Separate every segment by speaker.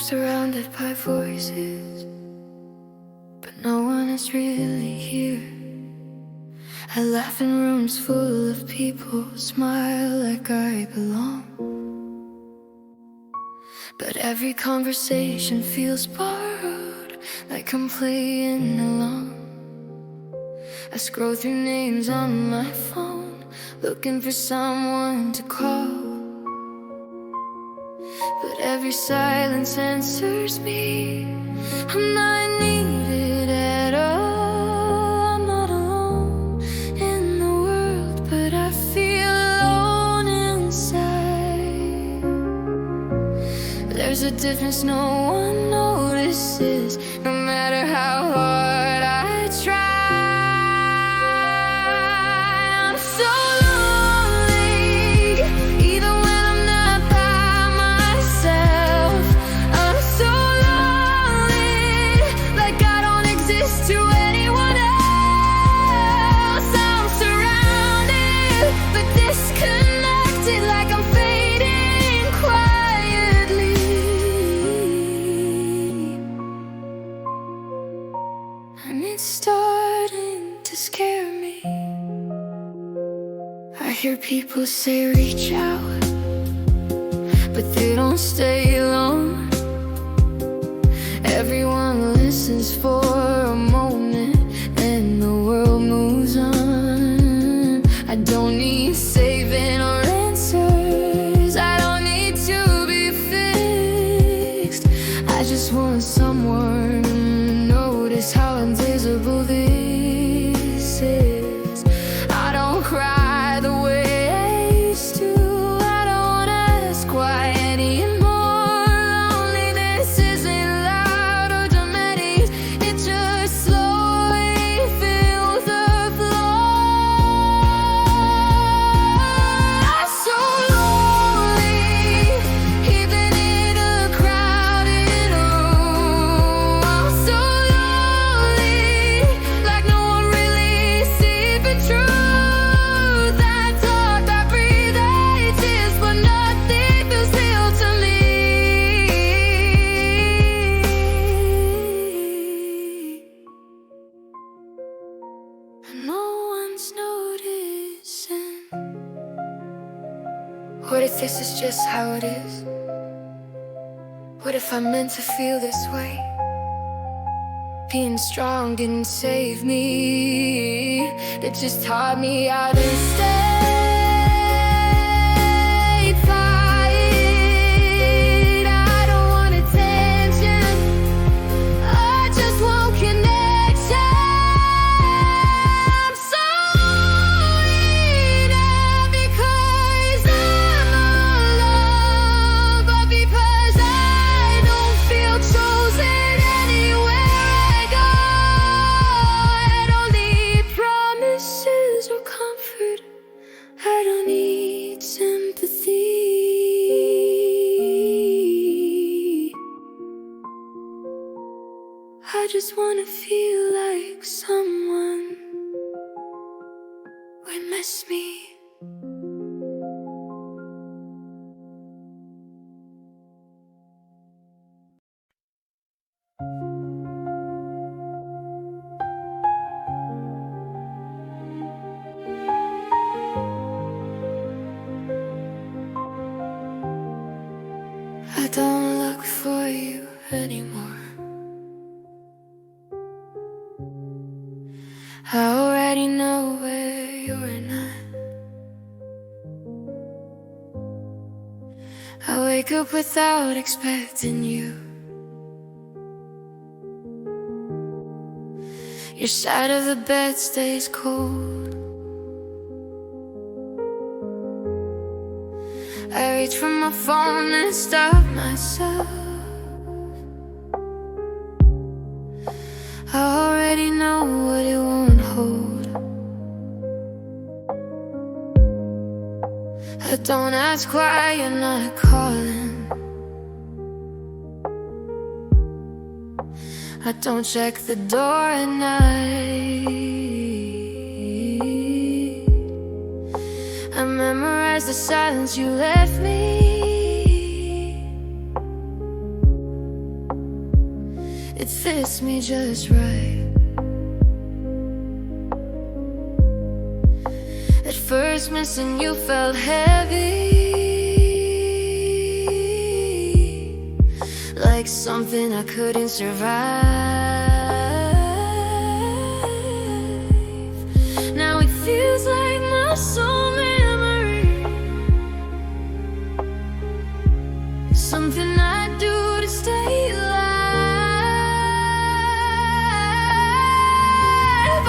Speaker 1: surrounded by voices, but no one is really here. I laugh in rooms full of people, smile like I belong. But every conversation feels borrowed, like I'm playing along. I scroll through names on my phone, looking for someone to call. But every silence answers me, I'm not needed at all. I'm not alone in the world, but I feel alone inside. There's a difference no one notices, no matter how hard I try. I'm so lonely, even when I'm not by myself. I'm so lonely, like I don't exist to anyone else. I'm surrounded, but disconnected, like I'm fading quietly. And it's starting to scare me. I hear people say reach out, but they don't stay long. Everyone listens for a moment, and the world moves on. I don't need saving or answers, I don't need to be fixed. I just want someone to notice how invisible this is. I don't cry the way I used to, I don't ask why anymore. Loneliness isn't loud or dramatic, it just slowly fills the floor. I'm so lonely, even in a crowded room. I'm so lonely, like no one really sees the truth. I talk, I breathe, I exist, but nothing feels real to me. And no one's noticing. What if this is just how it is? What if I'm meant to feel this way? Being strong didn't save me, it just taught me how to stay quiet. I don't want attention, I just want connection. I'm so lonely now because I'm alone, but because I don't feel chosen anywhere I go. I don't need promises or comfort, I don't need sympathy. I just wanna feel like someone would miss me. I don't look for you anymore. I already know where you're not. I wake up without expecting you. Your side of the bed stays cold. I reach for my phone and stop myself. I already know what it won't hold. I don't ask why you're not calling. I don't check the door at night. I memorize the silence you left me. It fits me just right. At first missing you felt heavy, like something I couldn't survive. Now it feels like my soul memory, something I do to stay alive.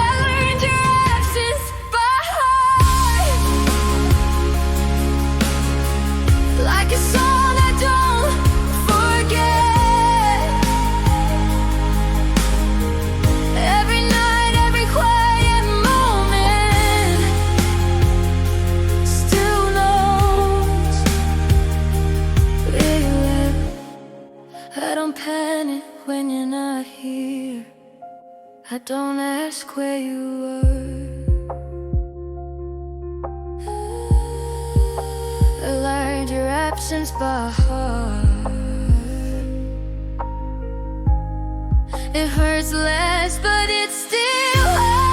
Speaker 1: I learned your absence by heart, like a song I don't forget. Every night, every quiet moment still knows where you live. I don't panic when you're not here. I don't ask where you were. I learned your absence by heart. It hurts less, but it's still hard.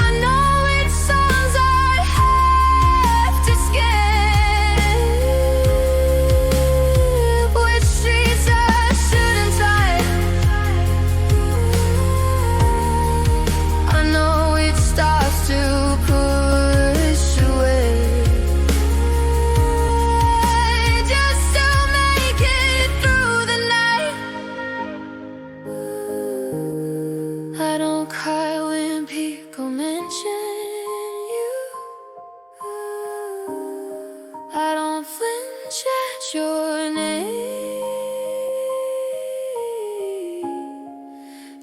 Speaker 1: I know it's songs I have to skip, which streets I shouldn't take. I know it starts to push away, just to make it through the night. I don't cry when people mention you. I don't flinch at your name.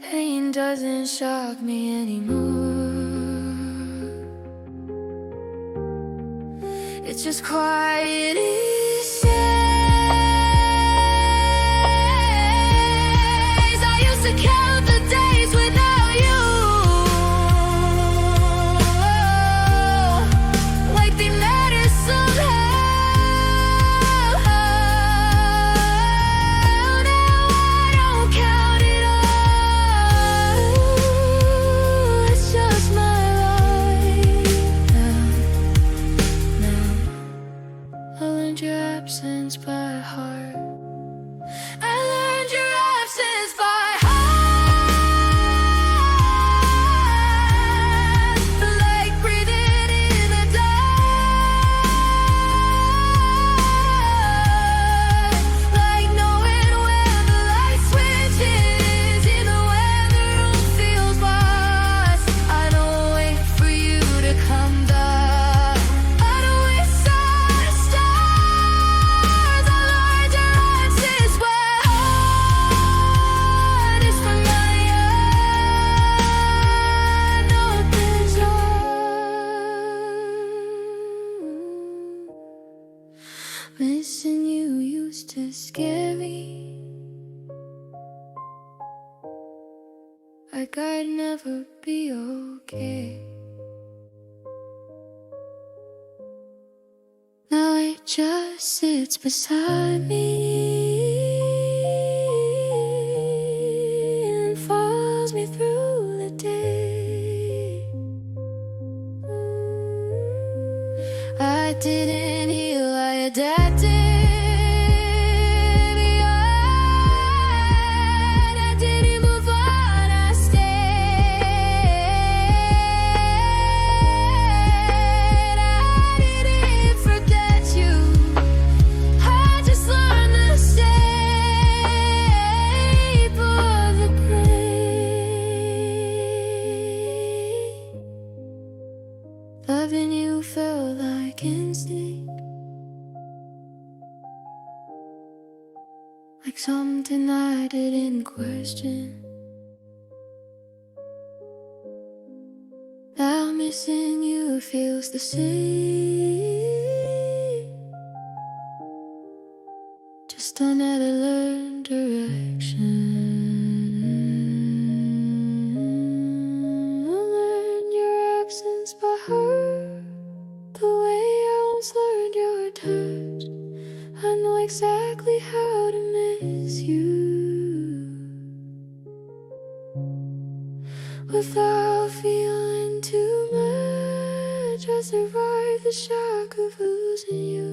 Speaker 1: Pain doesn't shock me anymore. It's just quiet easy. I used to count the days without you, like they matter somehow. Now I don't count it all. It's just my life now. I learned your absence by heart. I learned your absence by heart, like breathing in the dark, like knowing when the light switches, even when the room feels lost. I don't wait for you to come back. I don't waste on the stars. I learned your absence by heart. It's familiar, nothing's wrong. Missing you used to scare me, like I'd never be okay. Now it just sits beside me and follows me through the day. I didn't heal, I adapted. Beyond, I didn't move on, I stayed. I didn't forget you, I just learned the shape of the grave. Loving you felt like instinct, like something I didn't question. Now missing you feels the same, just another learned direction. I learned your absence by heart, the way I once learned your touch. I know exactly how to miss you without feeling too much. I survived the shock of losing you.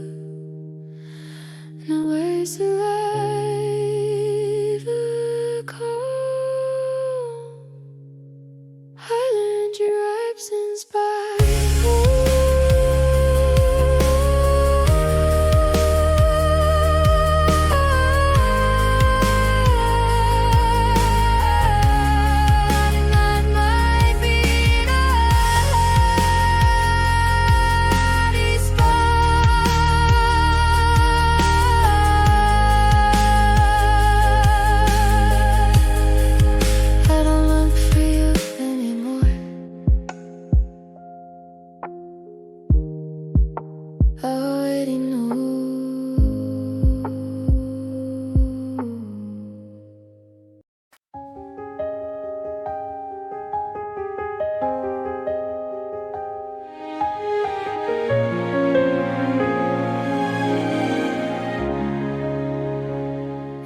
Speaker 1: No words to life a calm. I learned your absence by already know.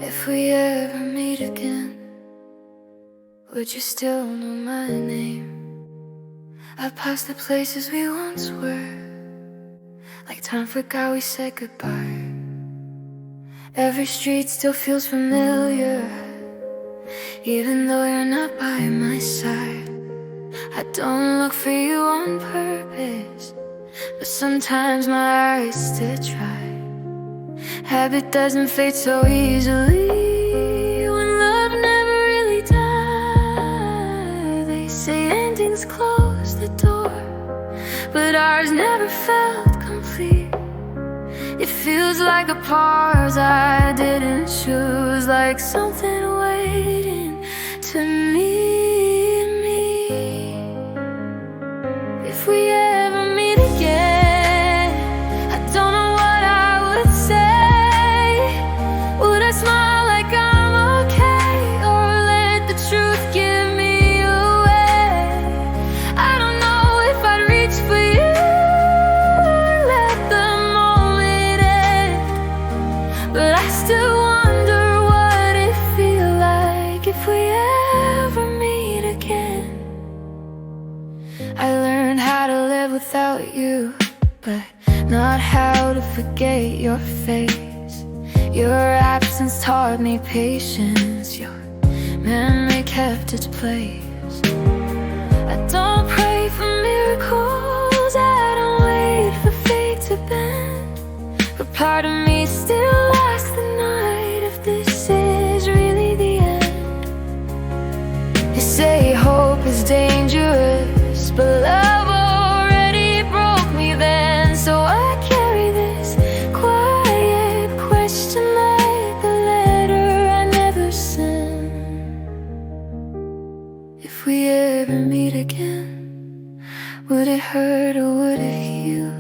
Speaker 1: If we ever meet again, would you still know my name? I've passed the places we once were, like time forgot we said goodbye. Every street still feels familiar, even though you're not by my side. I don't look for you on purpose, but sometimes my eyes still try. Habit doesn't fade so easily when love never really died. They say endings close the door, but ours never felt complete. It feels like a pause I didn't choose, like something waiting to meet me. If we ever meet again, I don't know what I would say. Would I smile like I'm okay, or let the truth give me away? I don't know if I'd reach for you, but I still wonder what it feels like if we ever meet again. I learned how to live without you, but not how to forget your face. Your absence taught me patience. Your memory kept its place. I don't pray for miracles, I don't wait for fate to bend, but part of me still asks the night if this is really the end. They say hope is dangerous, but love already broke me then. So I carry this quiet question like the letter I never sent. If we ever meet again, would it hurt or would it heal?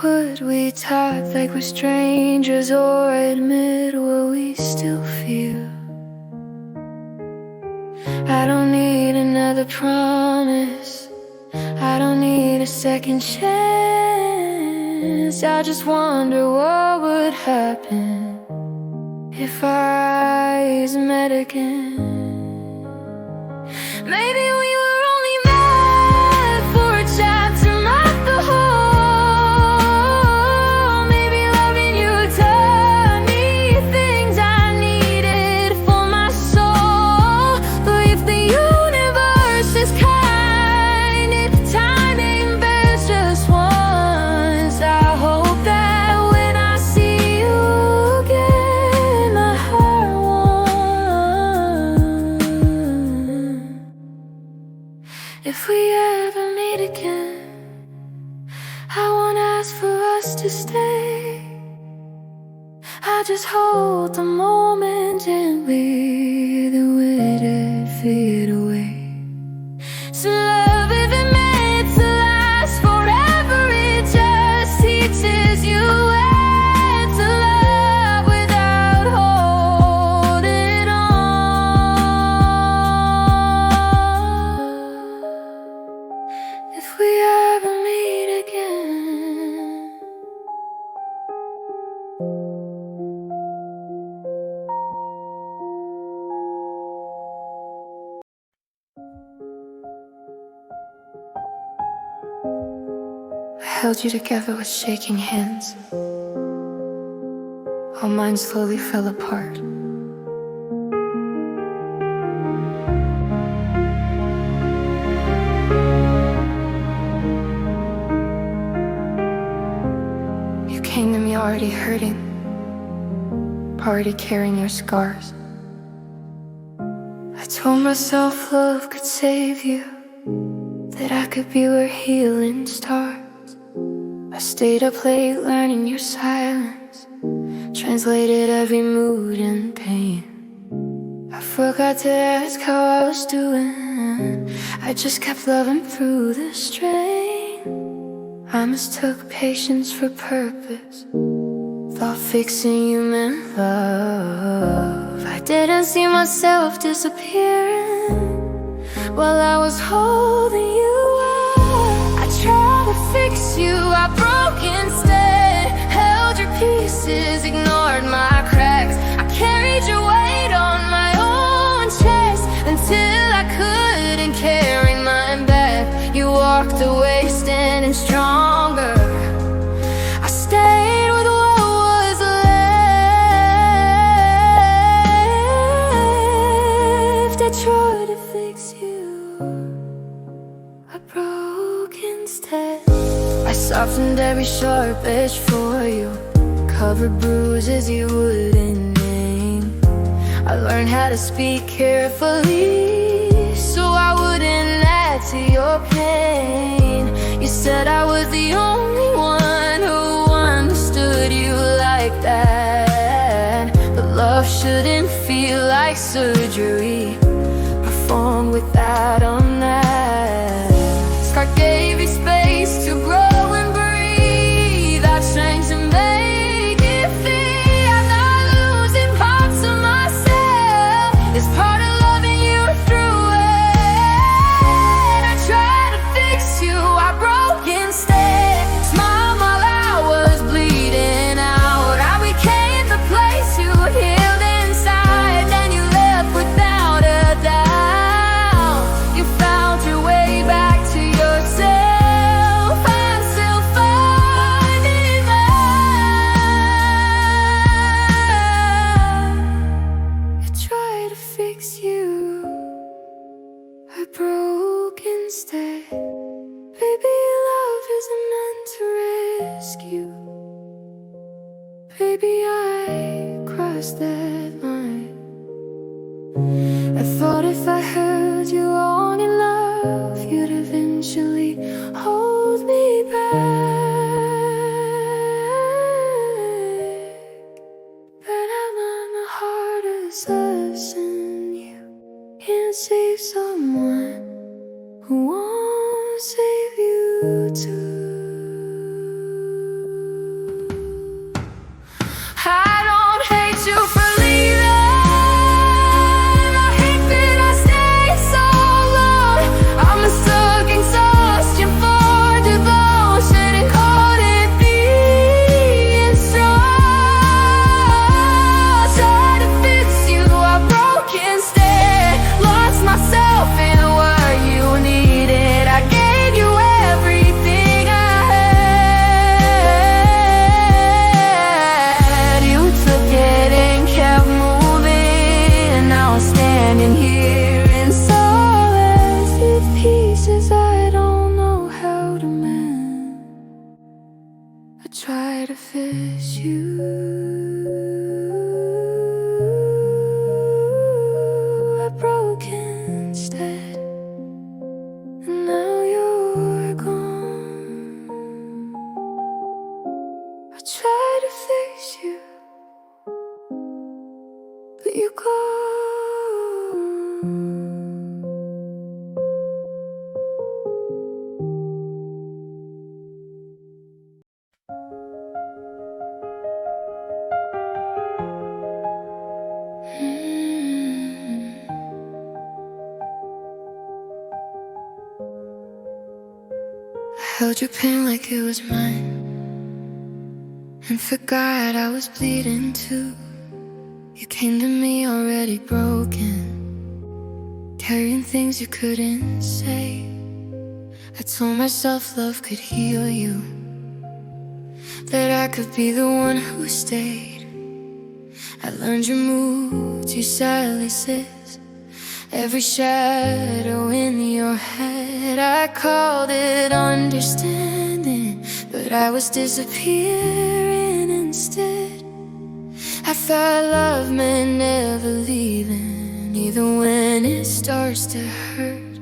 Speaker 1: Would we talk like we're strangers, or admit what we still feel? I don't need another promise, I don't need a second chance. I just wonder what would happen if our eyes met again. Maybe we were only meant for a chapter, not the whole. Maybe loving you taught me things I needed for my soul. But if the universe is kind, if timing bends just once, I hope that when I see you again, my heart won't. If we ever meet again, I won't ask for us to stay. I just hold the moment gently, then let it fade away. So love isn't meant to last forever, it just teaches you when to love without holding on. If we ever meet again. held you together with shaking hands, while mine slowly fell apart. You came to me already hurting, already carrying your scars. I told myself love could save you, that I could be where healing starts. I stayed up late learning your silence, translated every mood and pain. I forgot to ask how I was doing, I just kept loving through the strain. I mistook patience for purpose, thought fixing you meant love. I didn't see myself disappearing while I was holding you up. I tried to fix you, I broke instead, held your pieces, ignored my cracks. I carried your weight on my own chest until I couldn't carry mine back. You walked away standing stronger. I stayed with what was left. I tried to fix you, I broke instead. I softened every sharp edge for you, covered bruises you wouldn't name. I learned how to speak carefully so I wouldn't add to your pain. You said I was the only one who understood you like that, but love shouldn't feel like surgery performed without a mask. Scar gave you space to grow and breathe. I trained to make it fit. I'm not losing parts of myself, it's part of loving you through it. I tried to fix you, I broke instead. Smiled while I was bleeding out. I became the place you healed inside. Then you left without a doubt. You found your way back to yourself. I'm still finding love. I tried to fix you, I broke instead. Baby, love isn't meant to rescue. Baby, I crossed that line. I thought if I held you long enough, you'd eventually hold me back. But I learned the hardest lesson: you can't save someone who won't save you too. I don't hate you for leaving, I hate that I stayed so long. I'm stuck exhaustion for devotion and caught it being strong. Tried to fix you, I broke instead. Lost myself in what you needed. I gave you everything I had. You took it and kept moving, and now I'm standing here in solace with pieces I don't know how to mend. I try to fix you, I broke instead, and now you're gone. I try to fix you, but you're gone. I held your pain like it was mine, and forgot I was bleeding too. You came to me already broken, carrying things you couldn't say. I told myself love could heal you, that I could be the one who stayed. I learned your moods, your silences, every shadow in your head. I called it understanding, but I was disappearing instead. I thought love meant never leaving, even when it starts to hurt.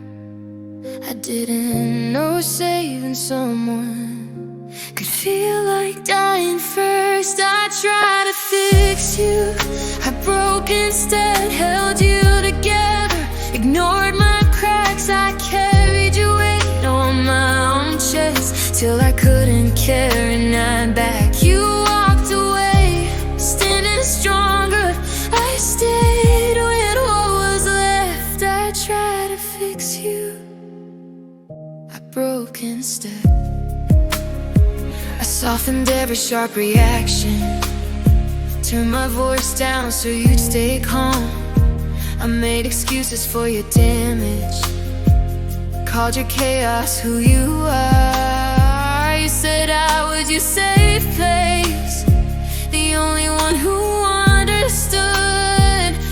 Speaker 1: I didn't know saving someone could feel like dying first. I tried to fix you, I broke instead, held you together, ignored my cracks. I carried your weight on my own chest till I couldn't carry none back. You walked away, standing stronger. I stayed with what was left. I tried to fix you, I broke instead. I softened every sharp reaction, turned my voice down so you'd stay calm. I made excuses for your damage, called your chaos who you are. You said I was your safe place, the only one who understood.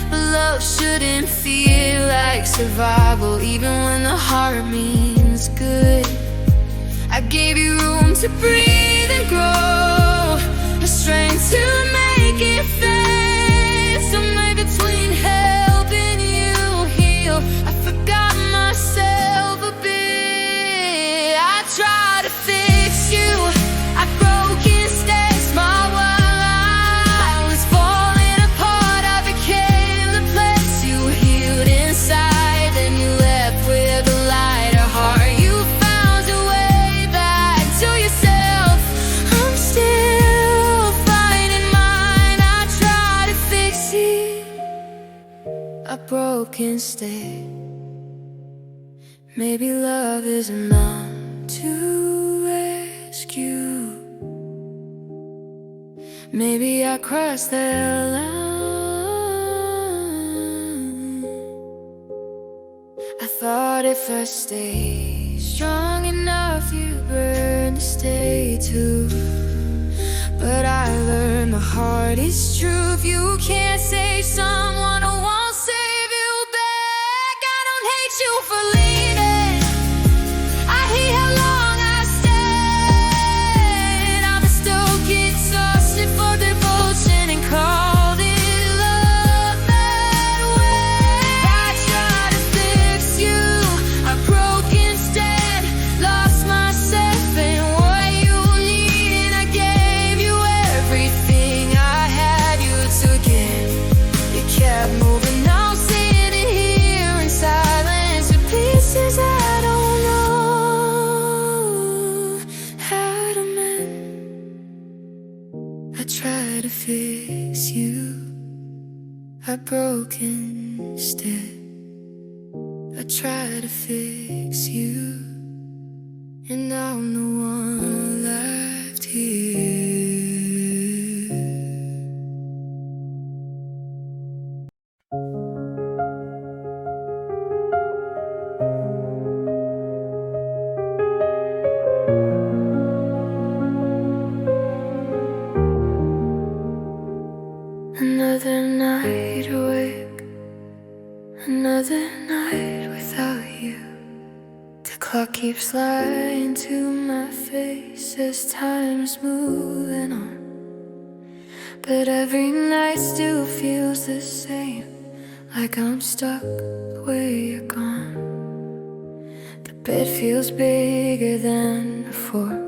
Speaker 1: But love shouldn't feel like survival, even when the heart means good. I gave you room to breathe and grow, a strength to make it fade. Somewhere between helping you heal, I forgot myself a bit. I tried to fix you, I broke instead. Small while I was falling apart, I became the place you healed inside. Then you left with a lighter heart. You found your way back to yourself. I'm still fighting mine. I tried to fix it, I broke instead. Maybe love isn't meant to rescue. Maybe I crossed that line. I thought if I stayed strong enough, you'd burn to stay too. But I learned the hardest truth: you can't save someone who won't save you back. I don't hate you for leaving, I hate how long I stayed. I mistook exhaustion for devotion and called it love that way. I tried to fix you, I broke instead, lost myself in what you needed. I gave you everything I had, you took it. You kept moving, now sitting here in silence with pieces I don't know how to mend. I tried to fix you, I broke instead. I tried to fix you, and I'm the one left here. Another night awake, another night without you. The clock keeps lying to my face as time's moving on. But every night still feels the same, like I'm stuck where you're gone. The bed feels bigger than before,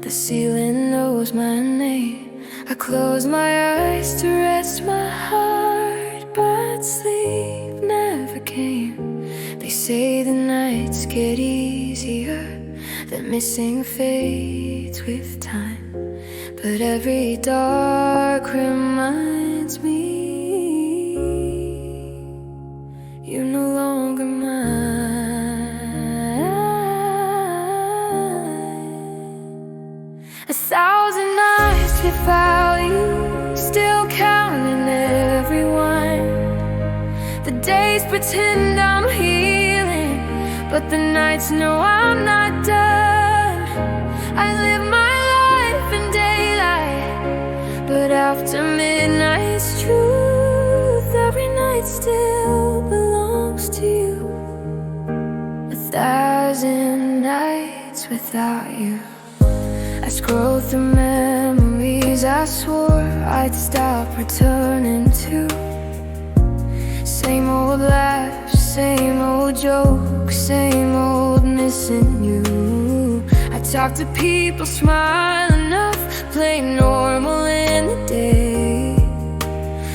Speaker 1: the ceiling knows my name. I close my eyes to rest my heart, but sleep never came. They say the nights get easier, the missing fades with time. But every dark reminds me you're no longer mine. 1,000 nights without you, still counting everyone. The days pretend I'm healing, but the nights know I'm not done. I live my life in daylight, But after midnight's truth, every night still belongs to you. 1,000 nights without you. I scroll through memories I swore I'd stop returning to. Same old laughs, same old jokes, same old missing you. I talk to people, smile enough, play normal in the day.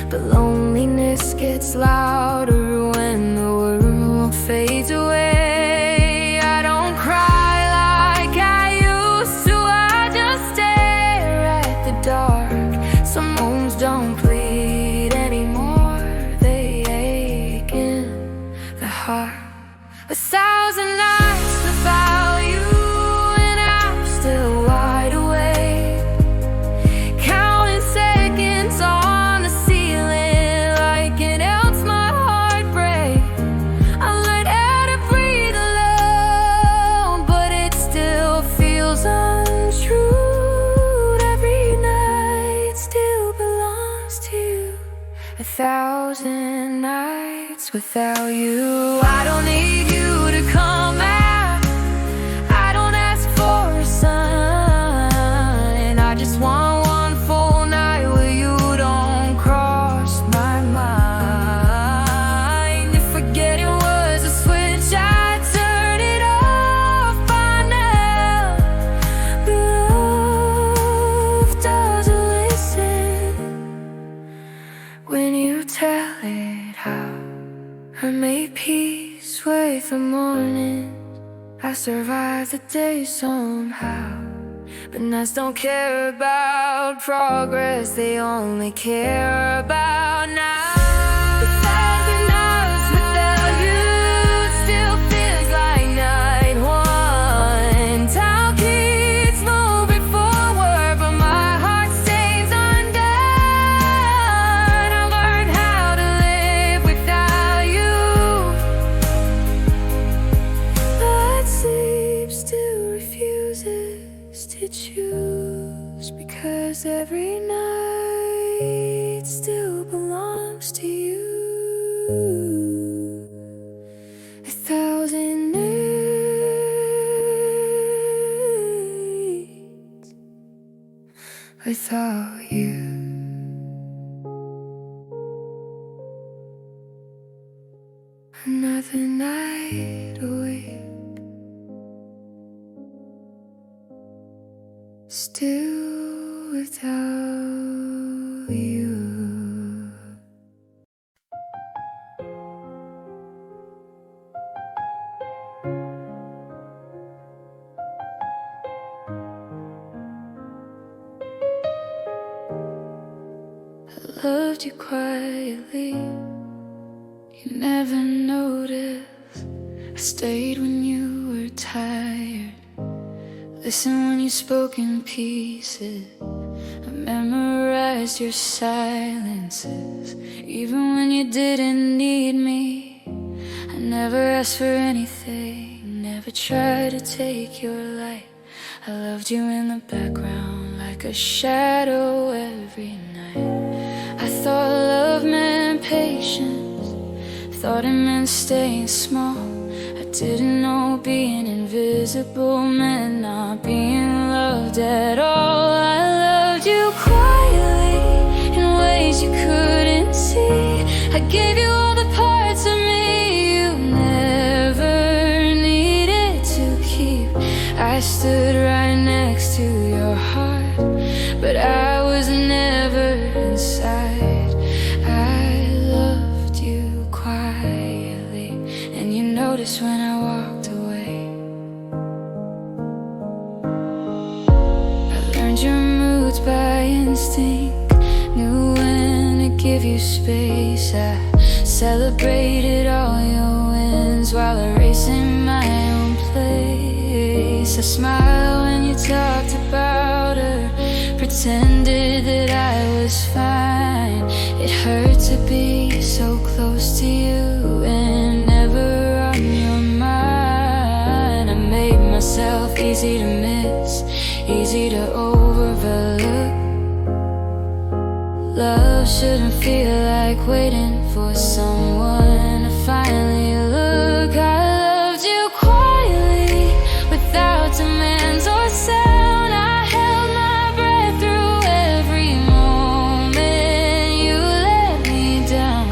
Speaker 1: But loneliness gets louder when the world fades away. I don't cry like I used to, I just stare at the dark. Some wounds don't bleed anymore, they ache in the heart. 1,000 nights without you, and I'm still wide awake, counting seconds on the ceiling like it else my heart break. I let it breathe alone, but it still feels untrue. Every night still belongs to you. 1,000 nights without you. I don't need you to come out, I don't ask for a sign. I just want one full night where you don't cross my mind. If forgetting was a switch, I'd turn it off by now. But love doesn't listen when you tell it how. I made peace with the morning, I survived the day somehow. But nights don't care about progress, they only care about now. 1,000 nights without you still feels like night one. Time keeps moving forward, but my heart stays undone. I learned how to live without you, but sleep still refuses to choose, because every night still belongs to you. 1,000 nights without you. Another night awake, still without you. I loved you quietly, you never noticed. I stayed when you were tired, listen when you spoke in pieces. I memorized your silences, even when you didn't need me. I never asked for anything, never tried to take your light. I loved you in the background like a shadow every night. I thought love meant patience, thought it meant staying small. I didn't know being invisible meant not being loved at all. I loved you quietly in ways you couldn't see. I gave you all the parts of me you never needed to keep. I stood right next to your heart, but I was never inside. I loved you quietly, and you noticed when I walked away. I learned your moods by instinct, knew when to give you space. I celebrated all your wins while erasing my own place. I smiled when you talked about her, pretended that I was fine. It hurt to be so close to you and never on your mind. I made myself easy to miss, easy to overlook. Love shouldn't feel like waiting for someone to finally look. I loved you quietly, without demands or sound. I held my breath through every moment you let me down.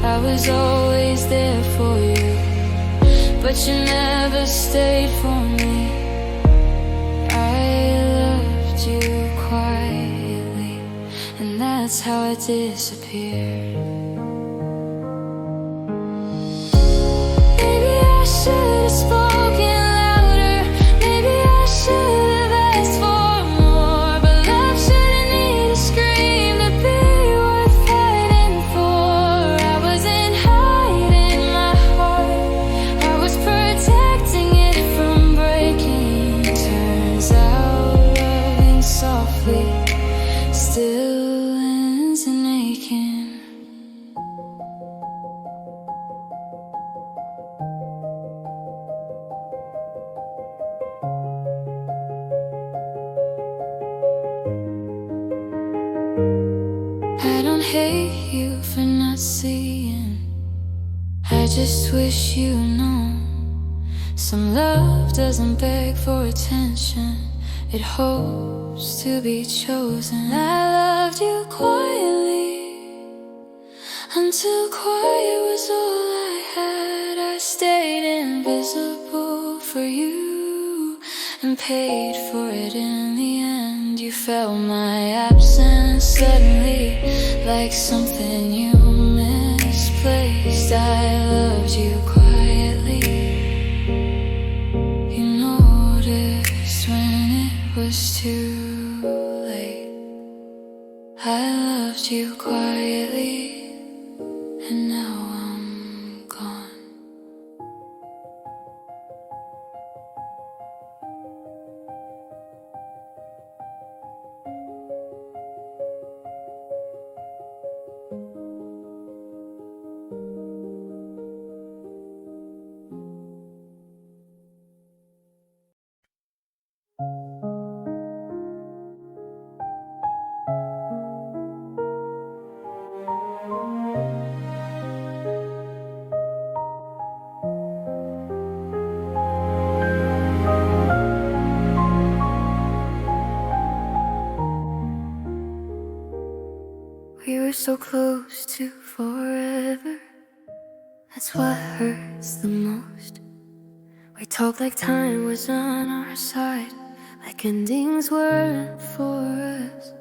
Speaker 1: I was always there for you, but you never stayed for me. I loved you quietly, and that's how I disappeared. Maybe I should have spoken louder. Maybe I should have asked for more. But love shouldn't need a scream to be worth fighting for. I wasn't hiding my heart, I was protecting it from breaking. Turns out loving softly still ends in aching. I don't hate you for not seeing, I just wish you know. Some love doesn't beg for attention, it hopes to be chosen. I loved you quietly, until quiet was all I had. I stayed invisible for you, and paid for it in the end. You felt my absence suddenly, like something you misplaced. I loved you quietly, you noticed when it was too late. I loved you quietly, and now I'm gone. We were so close to forever, that's what hurts the most. We talked like time was on our side, like endings weren't for us.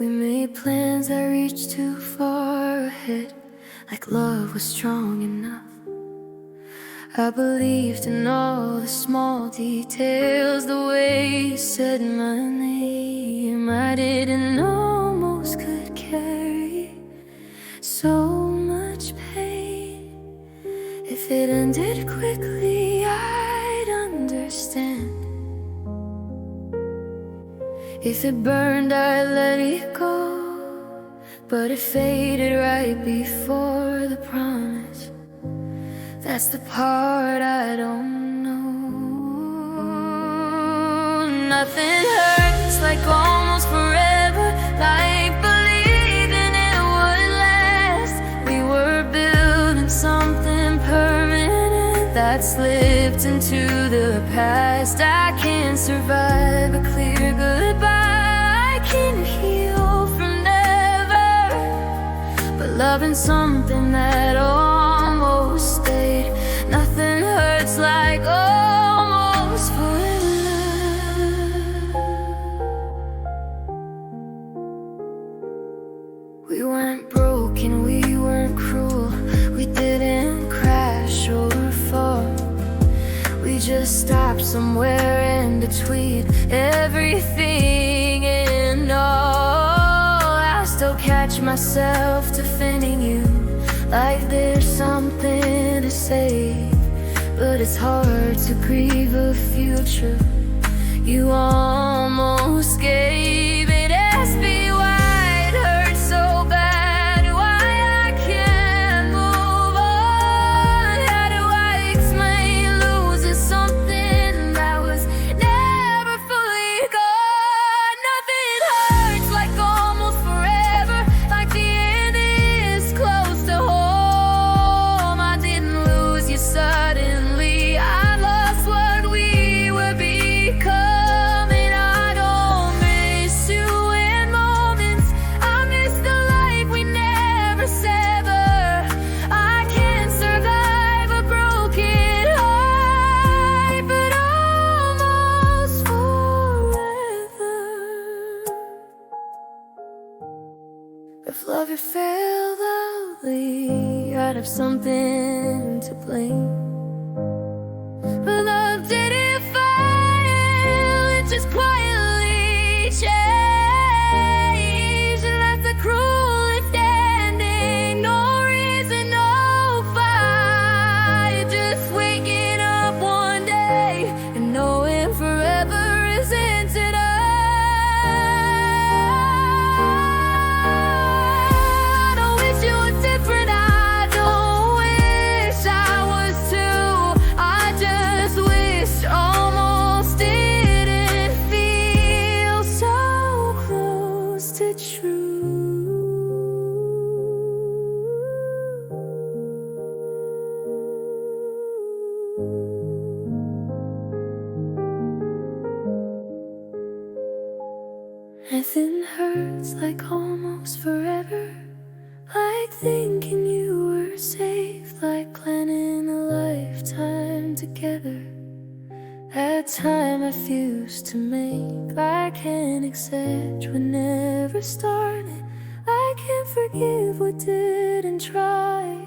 Speaker 1: We made plans that reached too far ahead, like love was strong enough. I believed in all the small details, the way you said my name. I didn't know most could carry so much pain. If it ended quickly, I'd understand. If it burned, I'd let it go. But it faded right before the promise. That's the part I don't know. Nothing hurts like almost forever, like believing it would last. We were building something permanent that slipped into the past. I can't survive a clear goodbye, I can heal from never, but loving something that almost stayed. Nothing hurts like almost forever. We weren't broken, we weren't cruel, we didn't crash or fall. We just stopped somewhere in between everything and all. I still catch myself defending you like there's something to save, but it's hard to grieve a future you almost gave. It asks me why it hurts so bad, why I can't move on. How do I explain losing something that was never fully gone? Nothing hurts like almost forever, I'd have something to blame. But love didn't fail, it just quietly changed. And that's a cruelest ending. No reason, no fight, just waking up one day and knowing forever isn't enough. I don't wish it was different, I don't wish I was too. I just wish almost didn't feel so close to true. Nothing hurts like almost forever, like thinking you were safe, like planning a lifetime together. That time I refused to make, I can't accept what never started. I can't forgive what didn't try,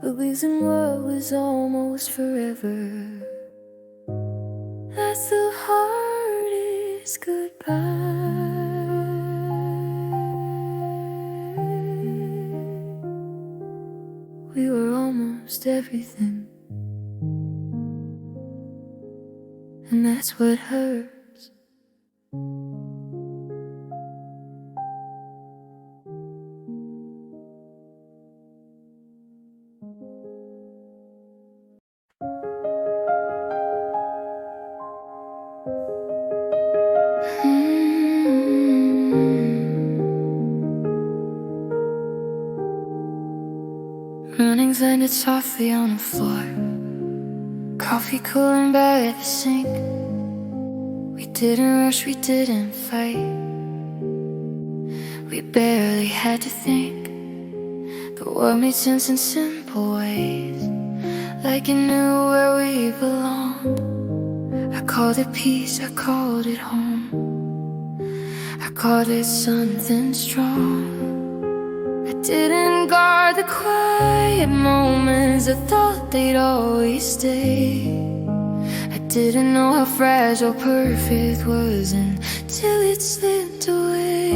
Speaker 1: but losing what was almost forever, that's the hardest goodbye. We were almost everything, and that's what hurts. Runnings landed softly on the floor, coffee cooling by the sink. We didn't rush, we didn't fight, we barely had to think. The world made sense in simple ways, like it knew where we belonged. I called it peace, I called it home, I called it something strong. I didn't guard the quiet moments, I thought they'd always stay. I didn't know how fragile perfect was until it slipped away.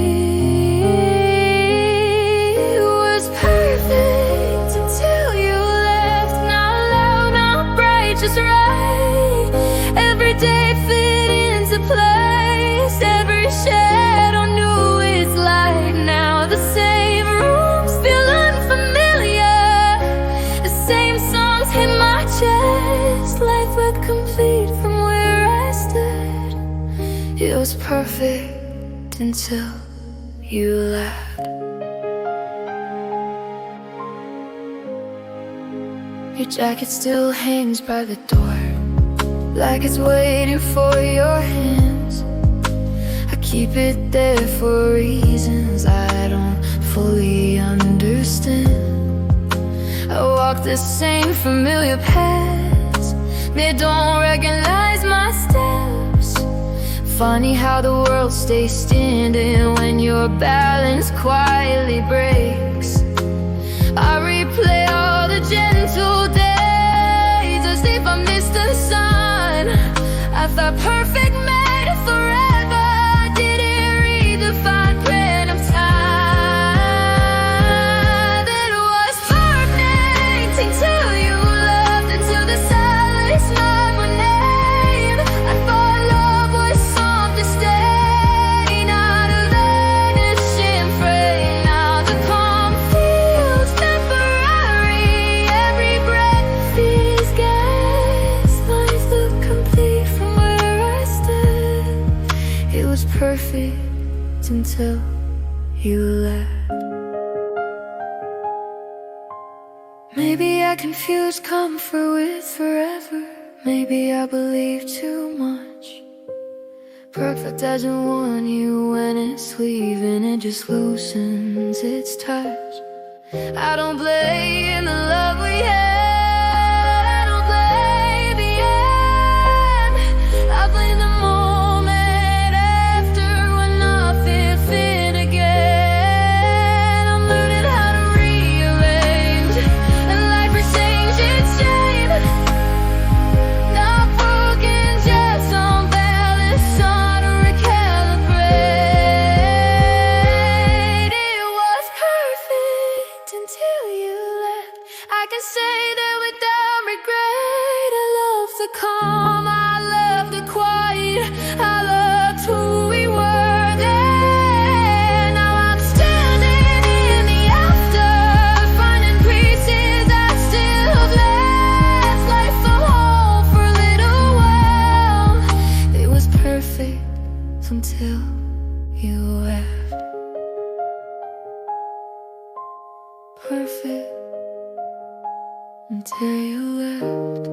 Speaker 1: It was perfect until you left, not loud, not bright, just right. Every day fit into place, every shadow knew its light. Now the same rooms feel unfamiliar, the same songs hit my chest. Life would complete from where I stood. It was perfect until you left. Your jacket still hangs by the door, like it's waiting for your hands. I keep it there for reasons I don't fully understand. I walk the same familiar paths, they don't recognize my steps. Funny how the world stays standing when your balance quietly breaks. I replay all the gentle days, as if I missed the sun. I thought perfect made it forever, I didn't read the fine print of time. It was perfect until you left, until the silence learned my name. I thought love was something steady, not a vanishing frame. Now the calm feels temporary, every breath feels gas. Life looked complete from where I stood. It was perfect until you left. Maybe I confused comfort with forever. Maybe I believe too much. Perfect doesn't want you when it's leaving, it just loosens its touch. I don't blame the love we had, I don't blame the end. I blame the moment after when nothing fit again. I'm learning how to rearrange, and until you left. I can say that without regret. I love the calm, I love the quiet, I loved who we were then. Now I'm standing in the after, finding pieces I still have left. Life felt home for a little while. It was perfect until you left. Perfect until you left.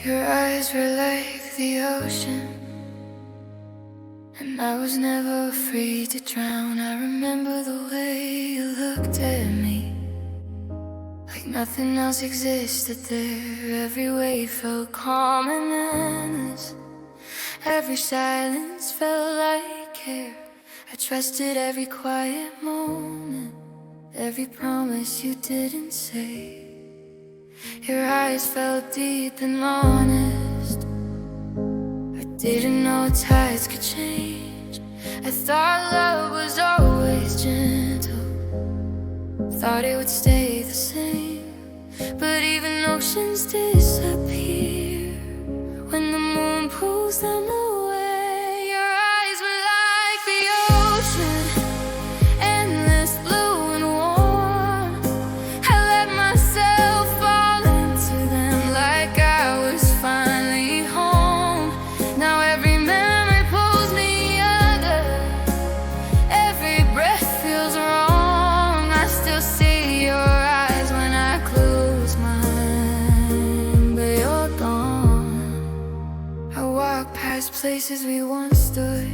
Speaker 1: Your eyes were like the ocean, and I was never afraid to drown. I remember the way you looked at me, like nothing else existed there. Every wave felt calm and endless. Every silence felt like care. I trusted every quiet moment, every promise you didn't say. Your eyes felt deep and honest. I didn't know tides could change. I thought love was always gentle, thought it would stay the same. But even oceans disappear when the moon pulls them away. Your eyes were like the ocean, endless blue and warm. I let myself fall into them like I was finally home. Now every memory pulls me under, every breath feels wrong. I still see your eyes when I close mine, but you're gone. I walk past places we once stood,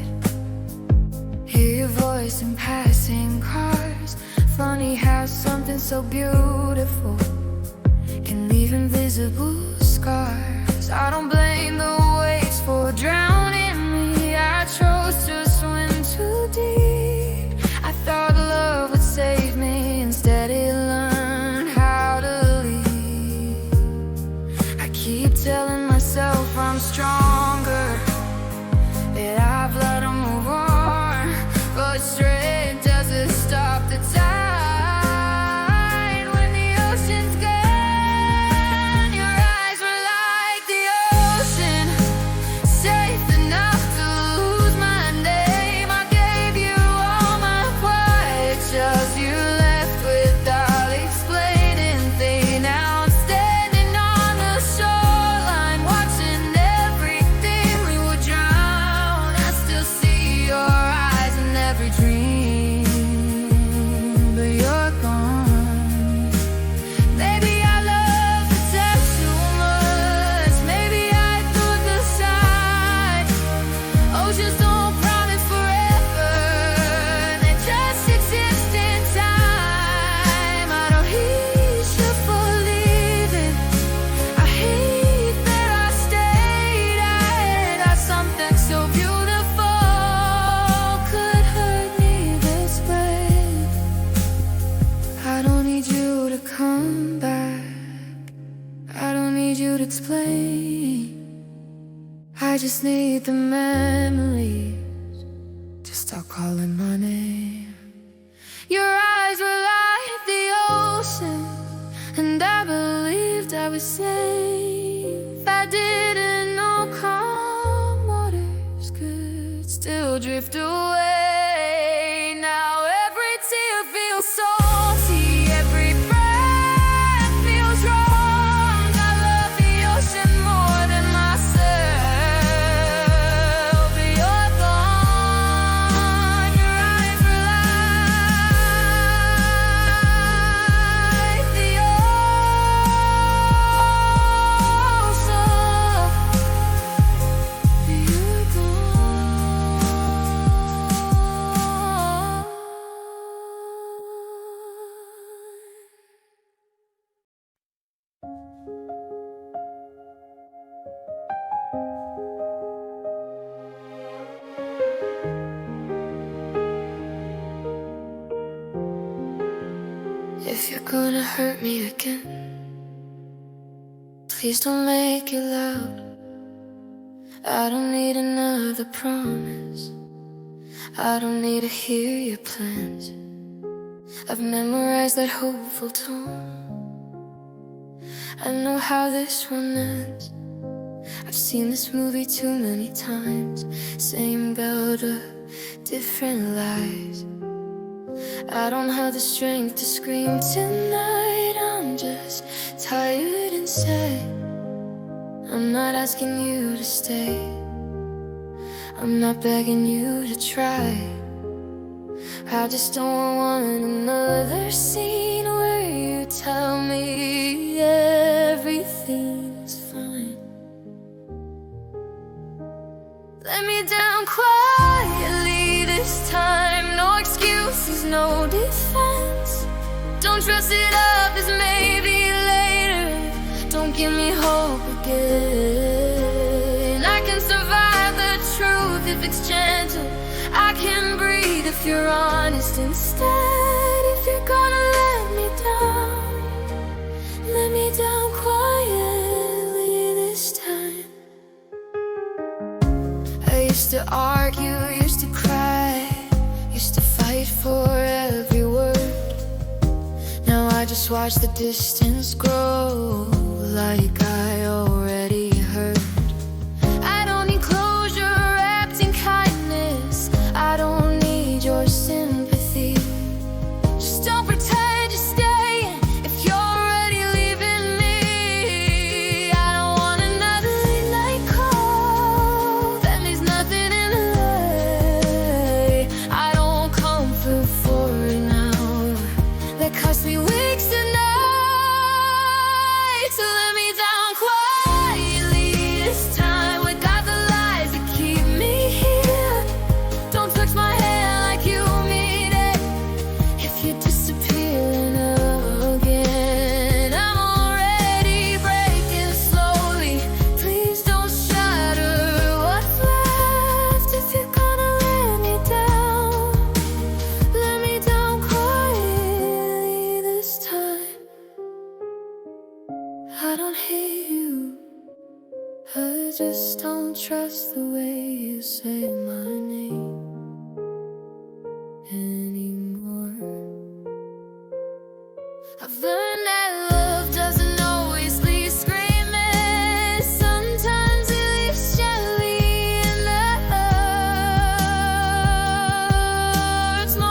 Speaker 1: hear your voice in passing cars. Funny how something so beautiful can leave invisible scars. I don't blame the waves for drowning me. I chose to swim too deep. I thought love would save me, instead it learned how to leave. I keep telling myself I'm stronger, that I've let them move on, but strength doesn't stop the tide when the ocean's gone. Your eyes were like the ocean, safe enough to lose my name. I gave you all my quiet, just you left without explaining things. Now I'm standing on the shoreline, watching everything we would drown. I still see your eyes in every dream, but you're gone. Maybe I love to touch too much, maybe I threw it aside. Oceans don't promise forever, they just exist in time. I don't hate you for leaving, I hate that I stayed. I had something so beautiful could hurt me this way. I don't need you to come back, I don't need you to explain. I just need the memories to stop calling my name. Your eyes were like the ocean, and I believed I was safe. I didn't know calm waters could still drift away. Now every tear feels salty, every breath feels wrong. I love the ocean more than myself, but you're gone. Your eyes were like the ocean, but you're gone. If you're gonna hurt me again, please don't make it loud. I don't need another promise. I don't need to hear your plans. I've memorized that hopeful tone. I know how this one ends. I've seen this movie too many times. Same build-up, different lies. I don't have the strength to scream tonight. I'm just tired and sad. I'm not asking you to stay. I'm not begging you to try. I just don't want another scene where you tell me everything's fine. Let me down quietly this time. No excuses, no defense. Don't dress it up as maybe later. Don't give me hope again. I can survive the truth if it's gentle. I can breathe if you're honest instead. If you're gonna let me down quietly this time. I used to argue, used to cry, used to fight for every word. Now I just watch the distance grow, like I already heard. I don't need closure wrapped in kindness. I don't need your sympathy. Just don't pretend you're staying if you're already leaving me. I don't want another late night call that means nothing in the way. I don't comfort for an hour that cost me weeks and nights. So let me down quietly this time. Without the lies that keep me here. Don't touch my hand like you mean it. If you're disappearing again, I'm already breaking slowly. Please don't shatter what's left. If you're gonna let me down quietly this time. I don't hate you, I just don't trust the way you say my name anymore. I've learned that love doesn't always leave screaming. Sometimes it leaves gently and that hurts more.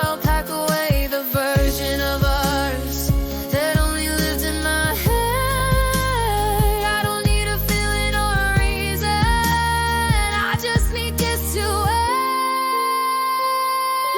Speaker 1: I'll pack away the version of us that only lived in my head. I don't need a feeling or a reason. I just need this to end.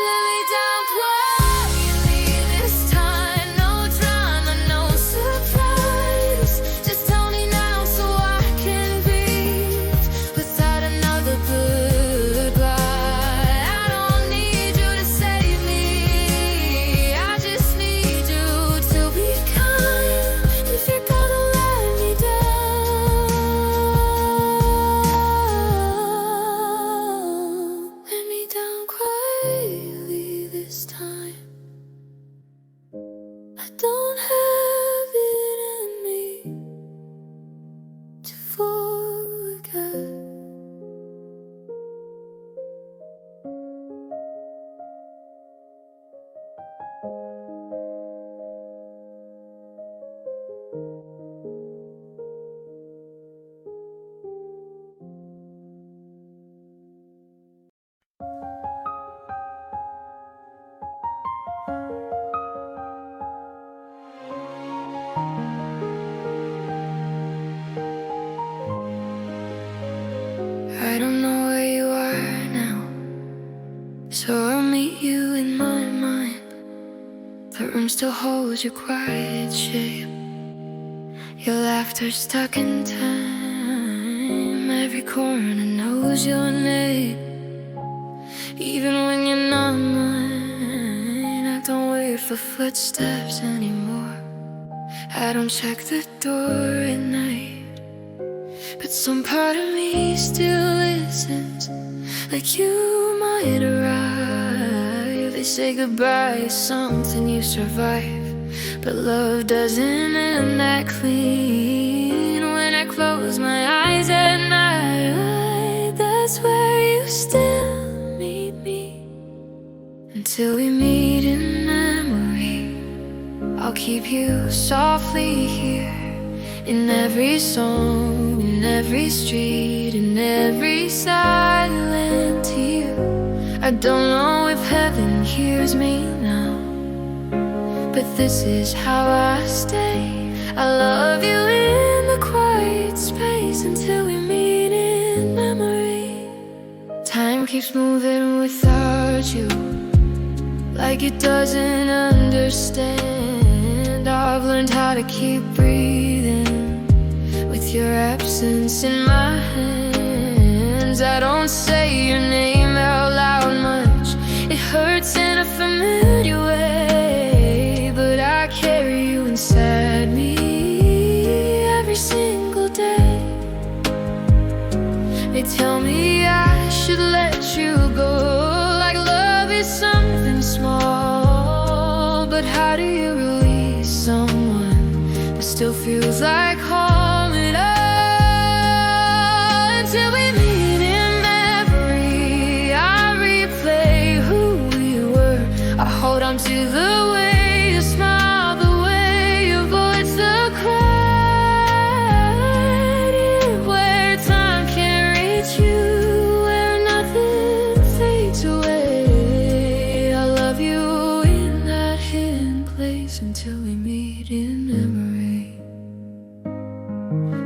Speaker 1: Let me down quietly this time. No drama, no surprise. Just tell me now so I can breathe without another goodbye. I don't need you to save me. I just need you to be kind. If you're gonna let me down, let me down quietly this time. I don't have it in me to forget. I don't know where you are now, so I'll meet you in my mind. The room still holds your quiet shape, your laughter stuck in time. Every corner knows your name, even when you're not mine. I don't wait for footsteps anymore. I don't check the door at night, but some part of me still listens, like you might arrive. They say goodbye is something you survive, but love doesn't end that clean. When I close my eyes at night, that's where you still meet me. Until we meet in memory, I'll keep you softly here. In every song, in every street, in every silent tear. I don't know if heaven hears me now, but this is how I stay. I love you in the quiet space until we meet in memory. Time keeps moving without you, like it doesn't understand. I've learned how to keep breathing with your absence in my hands. I don't say your name out loud much, it hurts in a familiar way, but I carry you inside me every single day. They tell me I should let you go, like love is something small. But how do you release someone that still feels like home at all? Until we meet in memory, I replay who we were. I hold on to the way you smile, the way your voice, the quiet here, where time can't reach you, where nothing fades away. I love you in that hidden place until we meet in memory.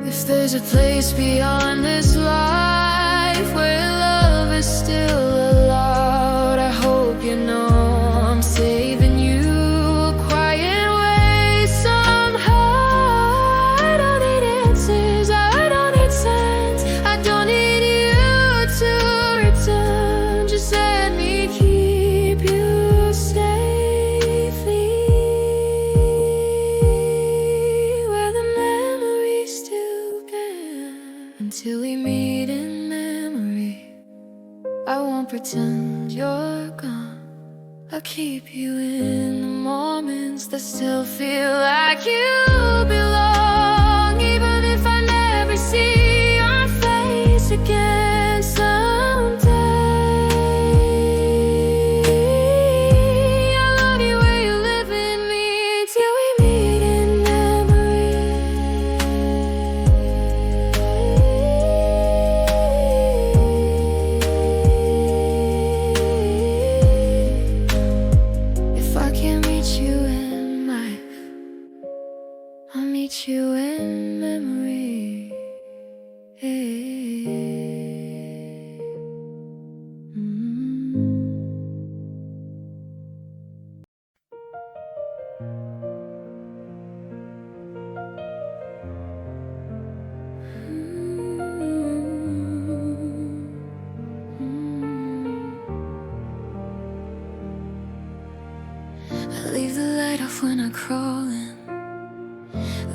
Speaker 1: If there's a place beyond this life where love is still allowed, I hope you know I'm saving you a quiet way somehow. I don't need answers, I don't need signs, I don't need you to return. Just let me keep you safely where the memories still can. Until we meet in memory, I won't pretend you're gone. I'll keep you in the moments that still feel like you belong. Even if I never see your face again someday, I love you where you live in me till we meet in memory. If I can't meet you in life, I'll meet you in memory. I leave the light off when I crawl in,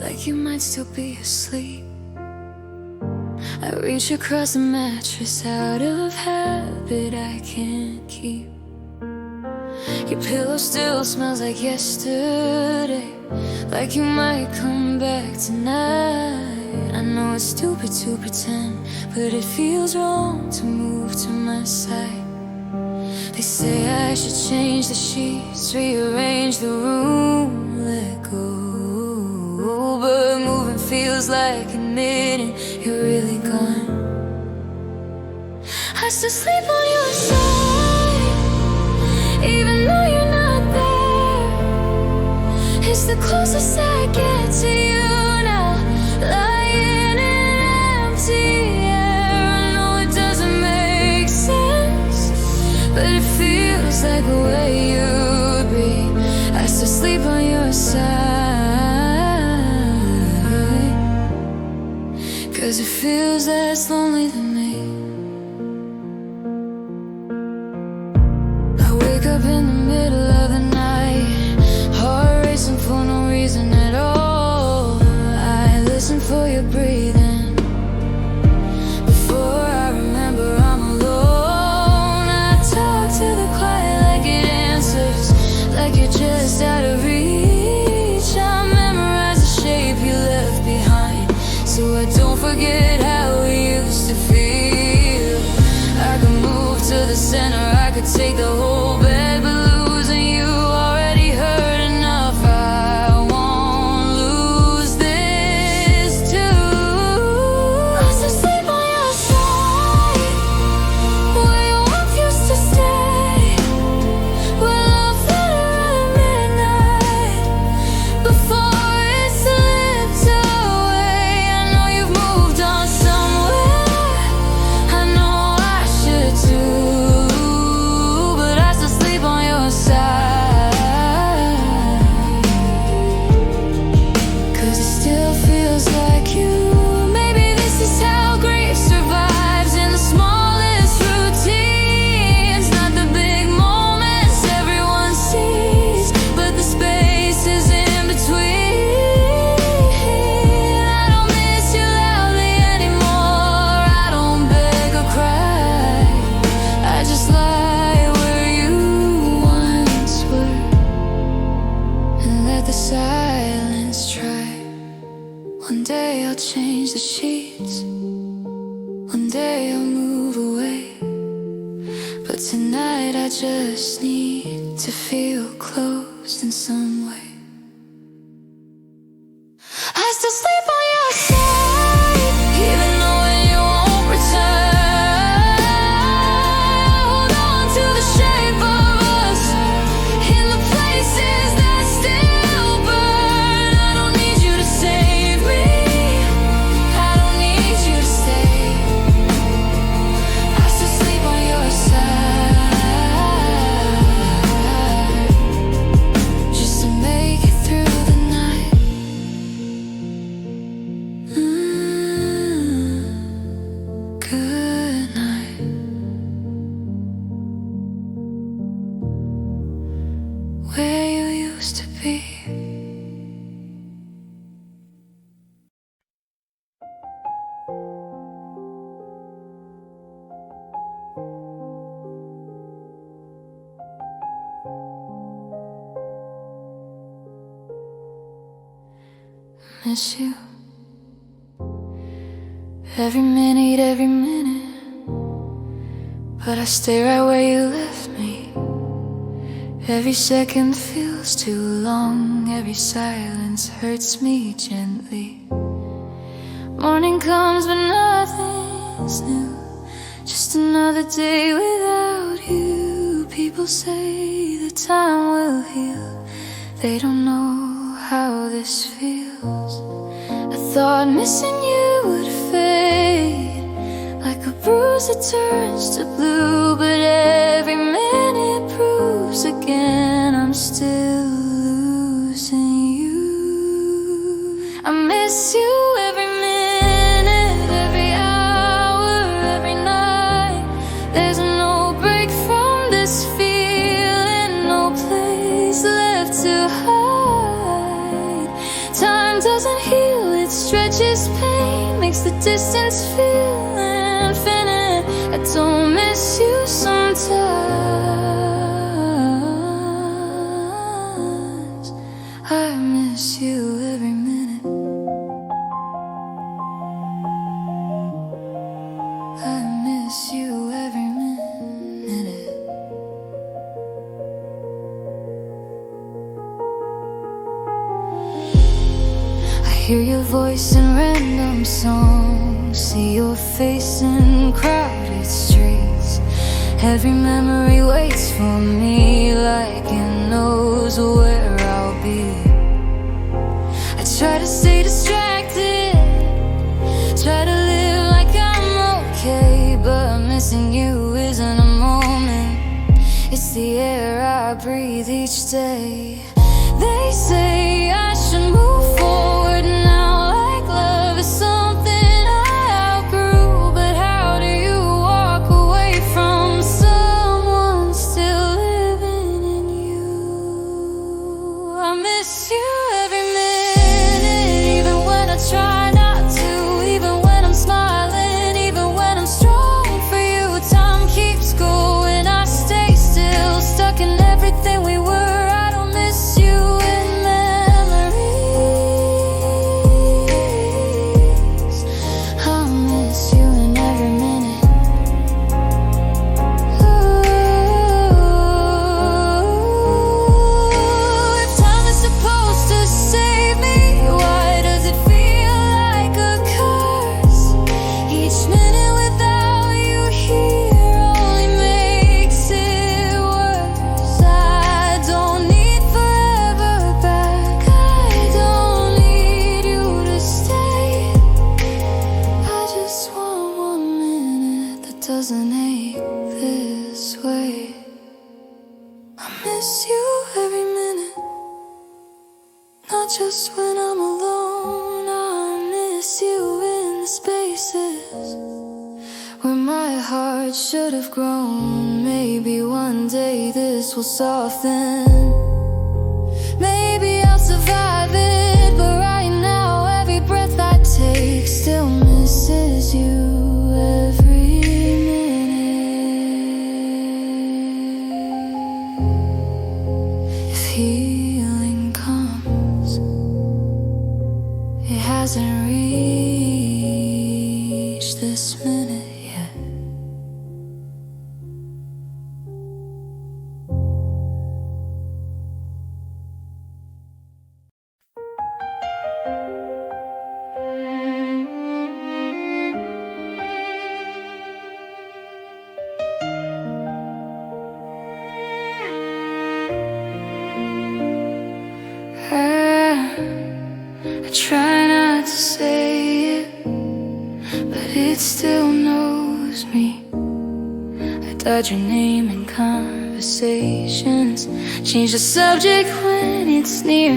Speaker 1: like you might still be asleep. I reach across the mattress out of habit I can't keep. Your pillow still smells like yesterday, like you might come back tonight. I know it's stupid to pretend, but it feels wrong to move to my side. They say I should change the sheets, rearrange the room, let go. But moving feels like admitting you're really gone. I still sleep on your side, even though you're not there. It's the closest I get to you now, lying in empty air. I know it doesn't make sense, but it feels like the way you'd be. I still sleep on your side, 'cause it feels less lonely than me. I wake up in the middle of the night, heart racing for no reason at all. I listen for your breathing before I remember I'm alone. I talk to the quiet like it answers I just need to feel close in some way. I still sleep on your side, even though when you won't return. Hold on to the shape of us in the places that still burn. I don't need you to save me, I don't need you to stay. I still sleep on your side, just to make it through the night. Good night. Where you used to be. Miss you. Every minute, but I stay right where you left me. Every second feels too long, every silence hurts me gently. Morning comes but nothing's new, just another day without you. People say the time will heal, they don't know how this feels. I thought missing you would fade, like a bruise that turns to blue. But every minute proves again I'm still losing you. I miss you every minute, every hour, every night. There's no break from this feeling, no place left to hide. Time doesn't heal, it stretches pain, makes the distance feel infinite. I don't miss you sometimes, I miss you every minute. I miss you every minute. I hear your voice in random songs, see your face in crowded streets. Every memory waits for me, like it knows where I'll be. I try to stay distracted, try to live like I'm okay, but missing you isn't a moment, it's the air I breathe each day. They say I should move forward now, like love is something I outgrew. But how do you walk away from someone still living in you? I miss you every minute, even when I try not to, even when I'm smiling, even when I'm strong for you. Time keeps going, I stay still, stuck in everything we were. I don't miss you in memories, I miss you in every minute. Ooh, if time is supposed to save me, why does it feel like a curse? Each minute without you here only makes it worse. I don't need forever back, I don't need you to stay. I just want 1 minute that doesn't ache this way. I miss you every minute, not just when I'm alone. I miss you in the spaces where my heart should have grown. Maybe one day this will soften, maybe I'll survive it. But right now every breath I take still misses you every minute. If healing comes, it hasn't reached this minute yet. still knows me. I dodge your name in conversations, change the subject when it's near.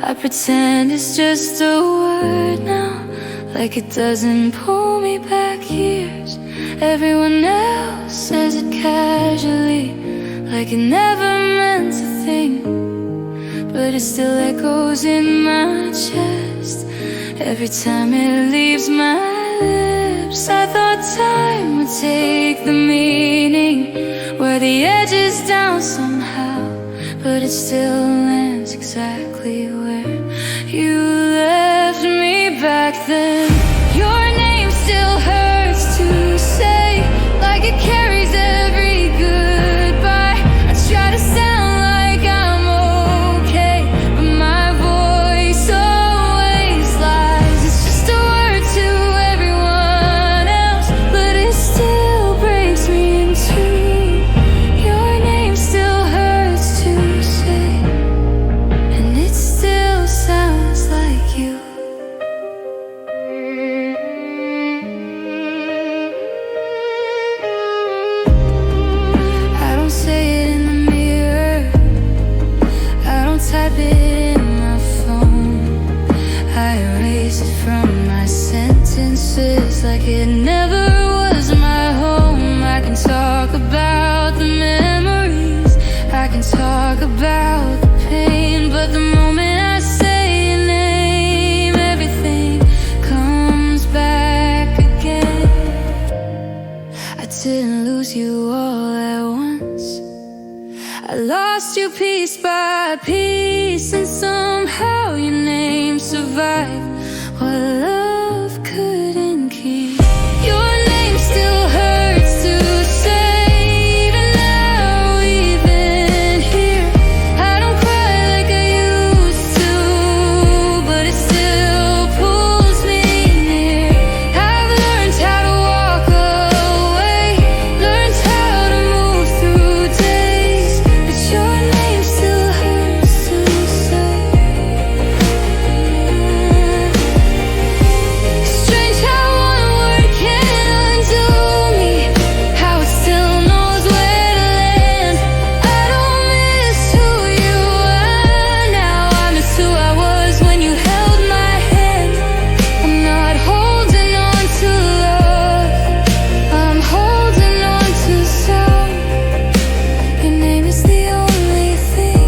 Speaker 1: I pretend it's just a word now, like it doesn't pull me back years. Everyone else says it casually, like it never meant a thing, but it still echoes in my chest every time it leaves my lips. I thought time would take the meaning where the edge is down somehow, but it still lands exactly where you left me back then. Your name still hurts to say, like it carries every goodbye. I try to sound like I'm okay, but my voice always lies. It's just a word to everyone else, but it still breaks me in two. Your name still hurts to say, and it still sounds like you. I don't say it in the mirror, I don't type it in my phone. I erase it from my sentences like it never was my home. I can talk about the memories, I can talk about the pain, but the moment I say your name, everything comes back again. I didn't lose you all at once, I lost you piece by piece, and somehow your name survived what love couldn't keep. Your name still hurts to say, even now we've been here. I don't cry like I used to, but it still pulls me near. I've learned how to walk away, learned how to move through days, but your name still hurts to say. Strange how one word can undo me, how it still knows where to land. I don't miss who you are now, I miss who I was when you held my hand. I'm not holding on to love, I'm holding on to sound. Your name is the only thing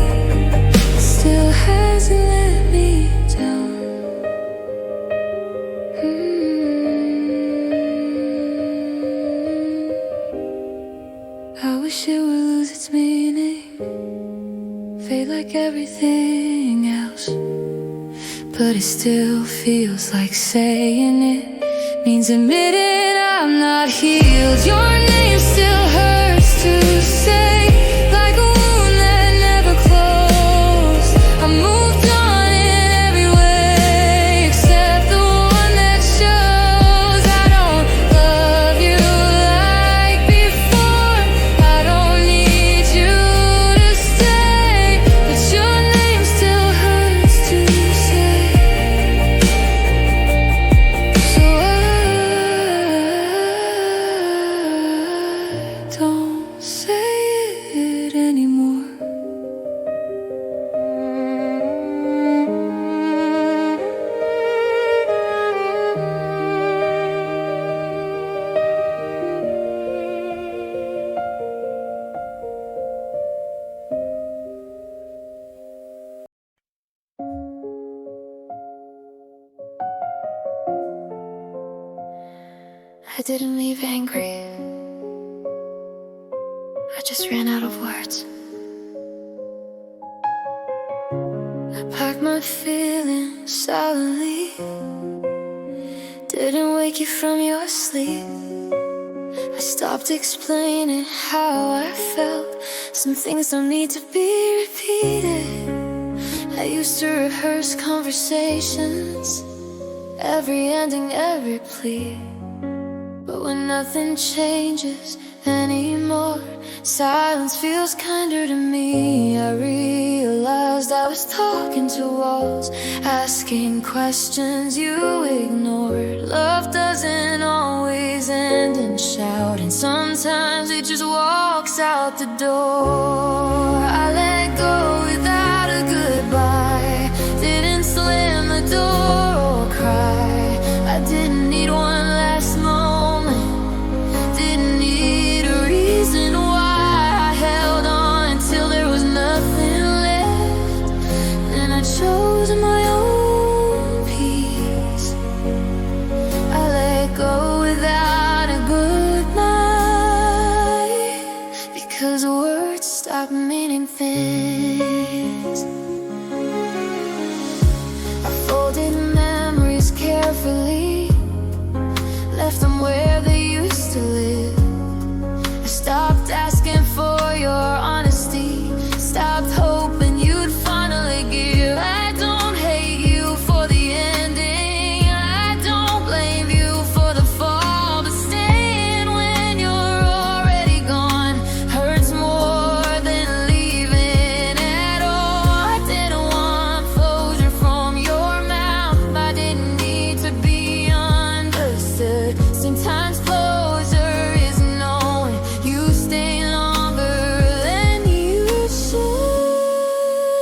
Speaker 1: that still hasn't let me down. I wish it would lose its meaning, fade like everything else, but it still feels like saying it means admitting I'm not healed. Your name still hurts to say, like a wound that never closed. I moved on in every way except the one that shows. I don't love you like before, I don't need you to stay, but your name still hurts to say. So I don't say it anymore. I didn't leave angry, I just ran out of words. I packed my feelings silently, didn't wake you from your sleep. I stopped explaining how I felt, some things don't need to be repeated. I used to rehearse conversations, every ending, every plea. But when nothing changes anymore. Silence feels kinder to me. I realized I was talking to walls, asking questions you ignored. Love doesn't always end in shouting. Sometimes it just walks out the door. I let go without a goodbye. Didn't slam the door or cry. I didn't need one last moment. Didn't need a reason why. I held on till there was nothing left. Then I chose my own peace. I let go without a goodnight, because words stop meaning things. I folded memories carefully, left them where they used to live. I stopped asking for your honesty, stopped hoping you'd finally give. I don't hate you for the ending, I don't blame you for the fall, but staying when you're already gone hurts more than leaving at all. I didn't want closure from your mouth, I didn't need to be understood. Sometimes closure is knowing you stay longer than you should.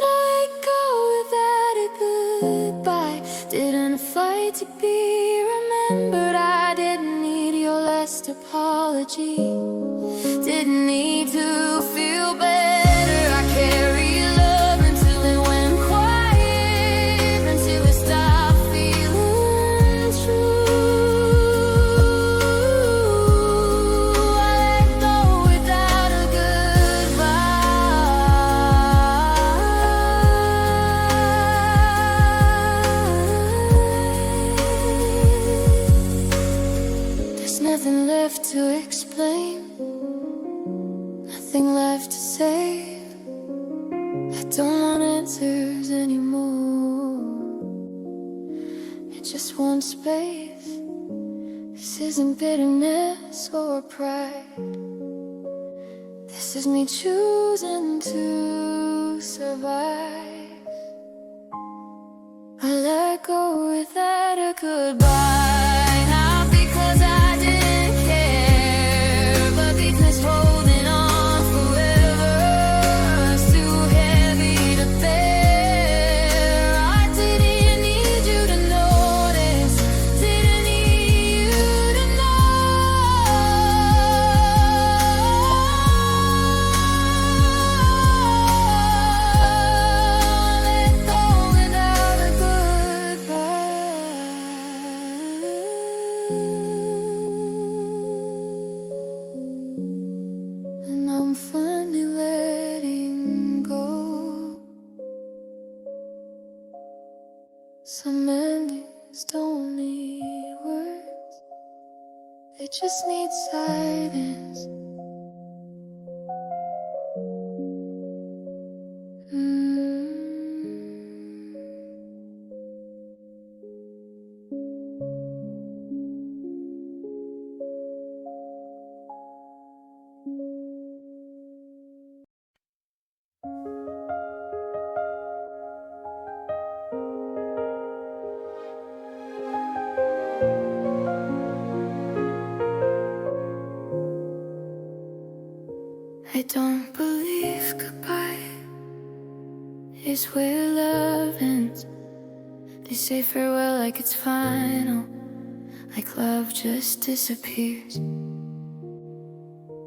Speaker 1: I let go without a goodbye. Didn't fight to be remembered. I didn't need your last apology. Didn't need to feel better. I carried love until it went quiet, until it stopped feeling true. I let go without a goodbye. There's nothing left to explain, nothing left to say. I don't want answers anymore. I just want space. This isn't bitterness or pride. This is me choosing to survive. I let go without a goodbye. Not because I didn't care, but because holding on forever is too heavy to bear. I didn't need you to notice, didn't need you to know. Let go without a goodbye. And I'm finally letting go. Some endings don't need words, they just need silence. I don't believe goodbye is where love ends. They say farewell like it's final, like love just disappears.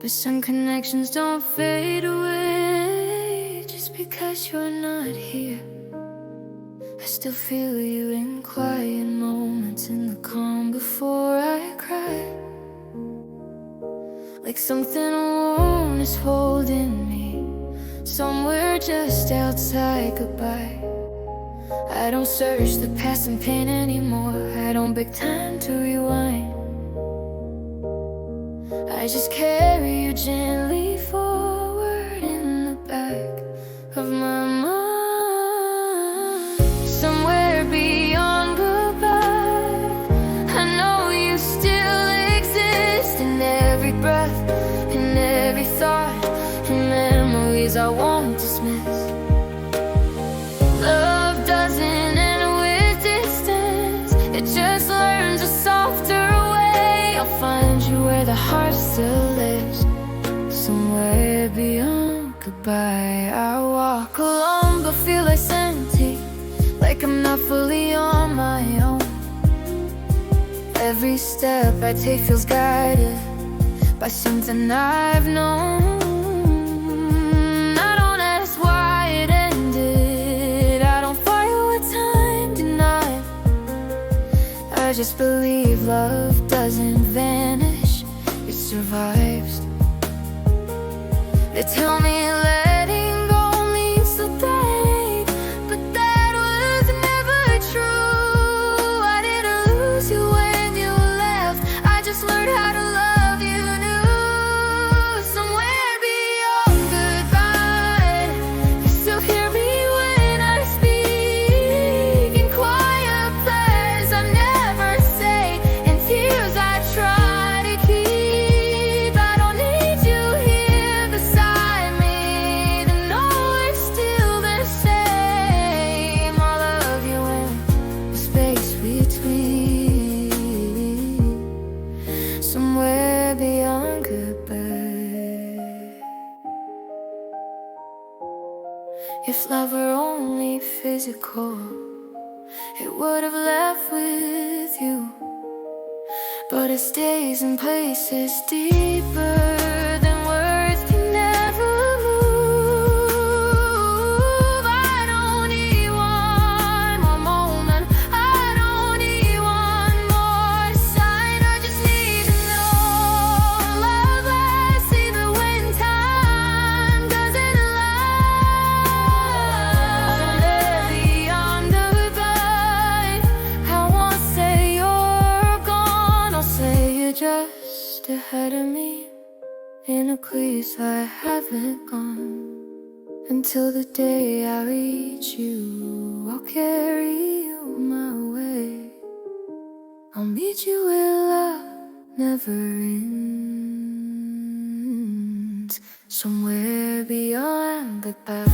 Speaker 1: But some connections don't fade away just because you're not here. I still feel you in quiet moments, in the calm before I cry. Like something warm is holding me somewhere just outside goodbye. I don't search the past and pain anymore. I don't beg time to rewind. I just carry you gently forward in the back of my mind. Somewhere beyond goodbye, I know you still exist. can't dismiss. Love doesn't end with distance, it just learns a softer way. I'll find you where the heart still lives, somewhere beyond goodbye. I walk alone but feel less empty, like I'm not fully on my own. Every step I take feels guided by something I've known. I don't ask why it ended, I don't fight what time denied. I just believe love doesn't vanish, it survives. They tell me letting go leads to pain, but that was never true. I didn't lose you when you left, I just learned how to love you new. Somewhere beyond goodbye, you still hear me when I speak, in quiet prayers I never say, in tears I try to keep. I don't need you here beside me to know we're still the same. I'll love you in the space between, somewhere beyond goodbye. If love were only physical, it would have left with you, but it stays in places deeper than words can never move. I don't need one more moment, I don't need one more sign. I just need to know love lasts even when time doesn't lie. Somewhere beyond goodbye, I won't say you're gone, I'll say you're just ahead of me, in a place I haven't gone. Until the day I reach you, I'll carry you my way. I'll meet you where love never ends, somewhere beyond goodbye.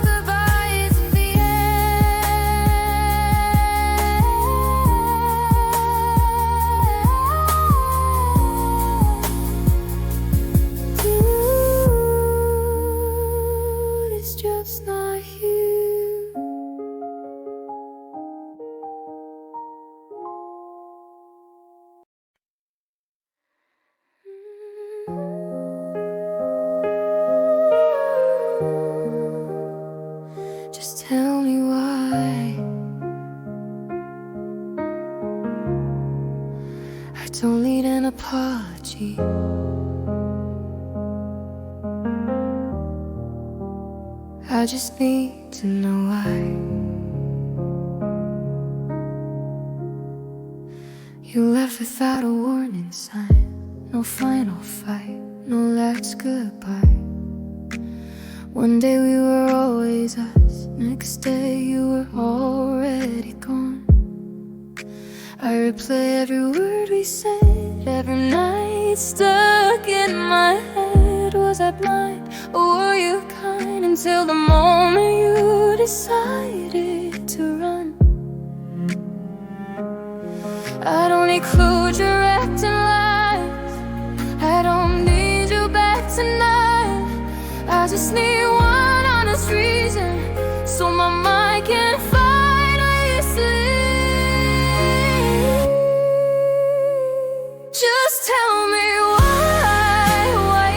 Speaker 1: Goodbye isn't the end. Dude, it's just not you. Just tell me why I don't need an apology. I just need to know why. You left without a warning sign, no final fight, no let's goodbye. One day we were always us, next day you were already gone. I replay every word we said, every night stuck in my head. Was I blind or were you kind, until the moment you decided to run? I don't include your acting lies, I don't need you back tonight. I just need one honest reason, so my mind can finally sleep. Just tell me why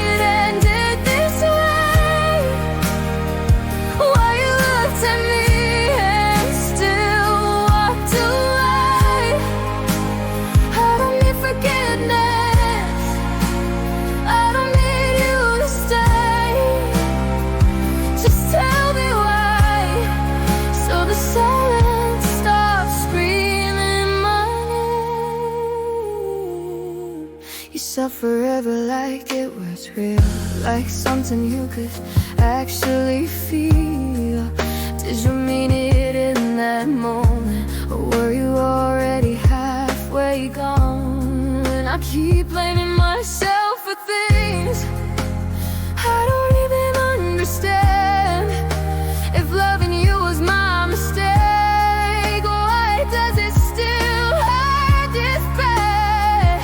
Speaker 1: it ended this way, why you looked at me and still walked away. I don't need forgiveness, I don't need you to stay. Just tell me why, so the silence stops screaming my name. You said forever like it was real, like something you could actually feel. Did you mean it in I keep blaming myself for things I don't even understand. If loving you was my mistake, why does it still hurt this bad?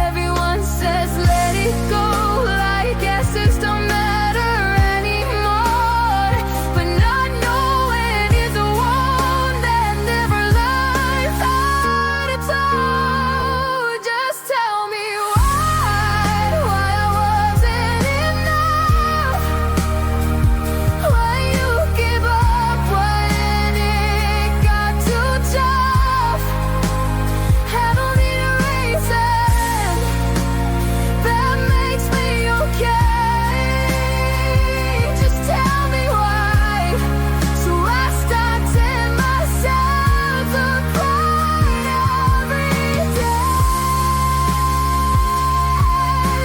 Speaker 1: Everyone says let it go, like answers don't matter anymore. But not knowing is a wound that never learns how to told. Just tell me why I wasn't enough. Why you give up when it got too tough. Have only a reason that makes me okay. Just tell me why, so I stop telling myself to cry every day.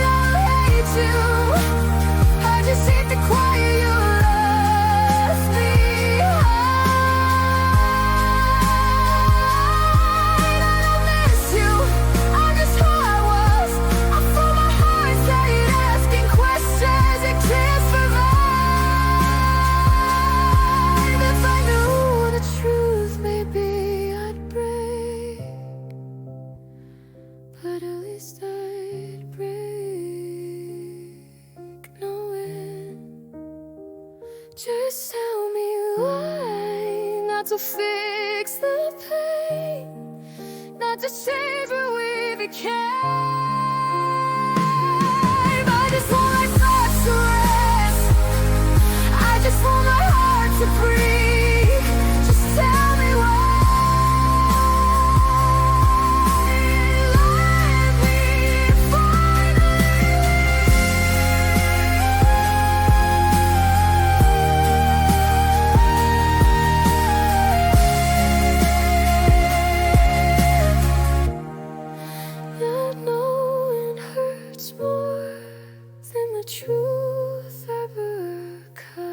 Speaker 1: I hate you, I just hate the quiet you left behind. I don't miss you, I'm just who I was. I fill my heart tight, asking questions that can't survive. If I knew the truth, maybe I'd break, but at least I'd break knowing. Just tell me why, not to fix the pain, not to change what we became. I just want my thoughts to rest, I just want my heart to breathe. Just tell me why. Let me not knowing hurts more than the truth ever could.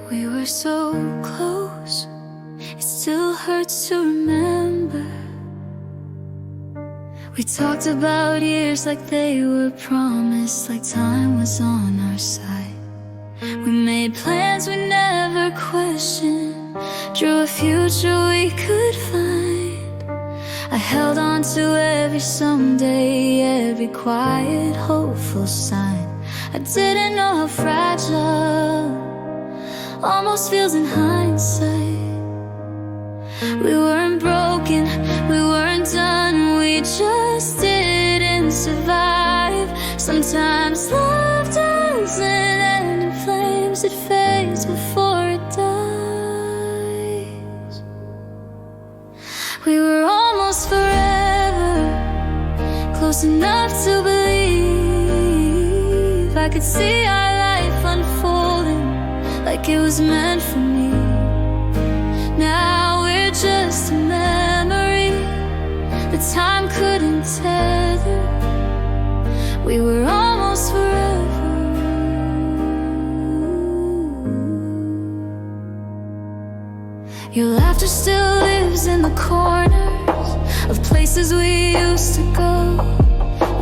Speaker 1: We were so close, it still hurts to remember. We talked about years like they were promised, like time was on our side. We made plans we never questioned, drew a future we could find. I held on to every someday, every quiet, hopeful sign. I didn't know how fragile almost feels in hindsight. We weren't broken, we weren't done, we just didn't survive. Sometimes love doesn't end in flames, it fades before it dies. We were almost forever, close enough to believe I could see our life unfolding like it was meant for me. Now we're just a memory that time couldn't tether. We were almost forever. Your laughter still lives in the corners of places we used to go.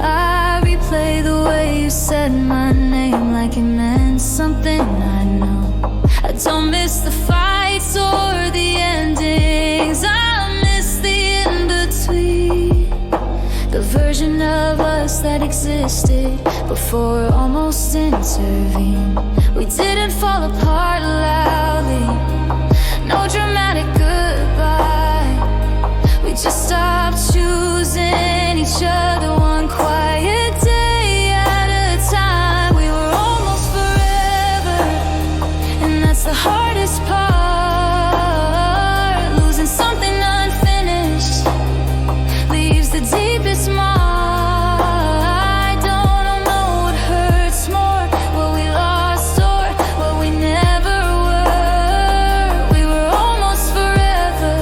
Speaker 1: I replay the way you said my name like it meant something I know. I don't miss the fights or the endings, I miss the in-between. The version of us that existed before almost intervened. We didn't fall apart loudly, no dramatic goodbye. We just stopped choosing each other one quiet day at a time. We were almost forever, and that's the hardest part. Losing something unfinished leaves the deepest mark. I don't know what hurts more, what we lost or what we never were. We were almost forever.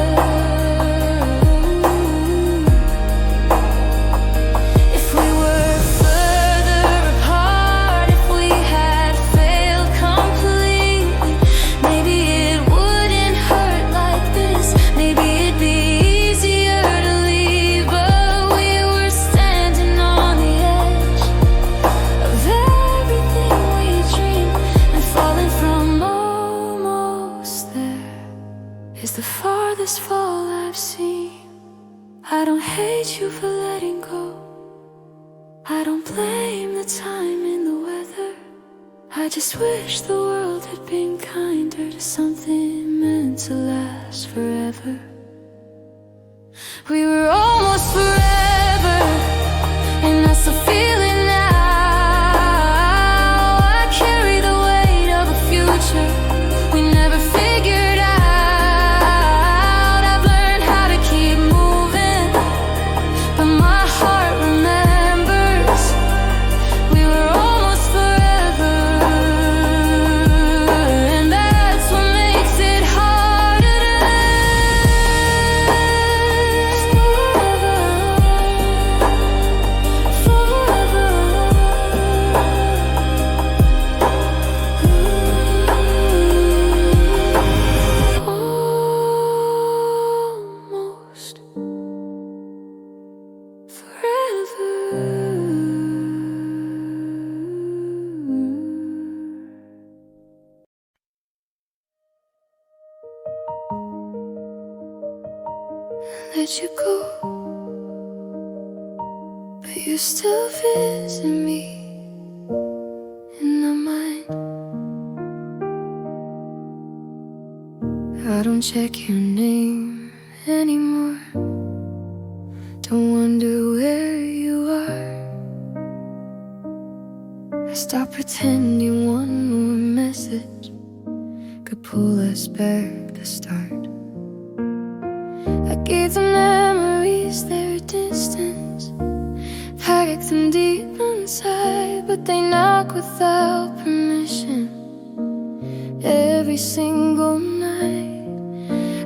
Speaker 1: was the farthest fall I've seen. I don't hate you for letting go. I don't blame the time in the weather. I just wish the world had been kinder to something meant to last forever. We were almost forever, and that's the feeling now. I carry the weight of a future we never figured out. I've learned how to keep moving, but my heart remembers we were almost forever, and that's what makes it harder to last forever, forever. Almost forever. Let you go, but you still visit me in my mind. I don't check your name anymore. Don't wonder where you are. I stopped pretending one more message could pull us back to start. I gave the memories their distance, packed them deep inside, but they knock without permission every single night.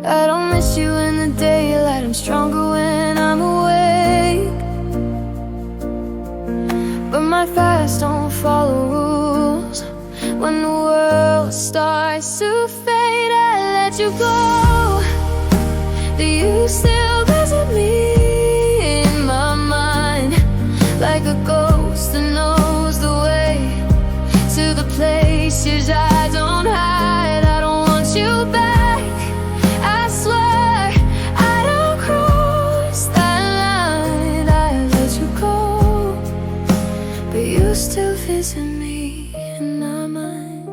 Speaker 1: I don't miss you in the daylight, I'm stronger when I'm awake, but my fast don't follow rules. When the world starts to fade, I let you go. Do you still visit me in my mind, like a ghost that knows the way to the places I don't hide? I don't want you back, I swear. I don't cross that line. I let you go, but you still visit me in my mind.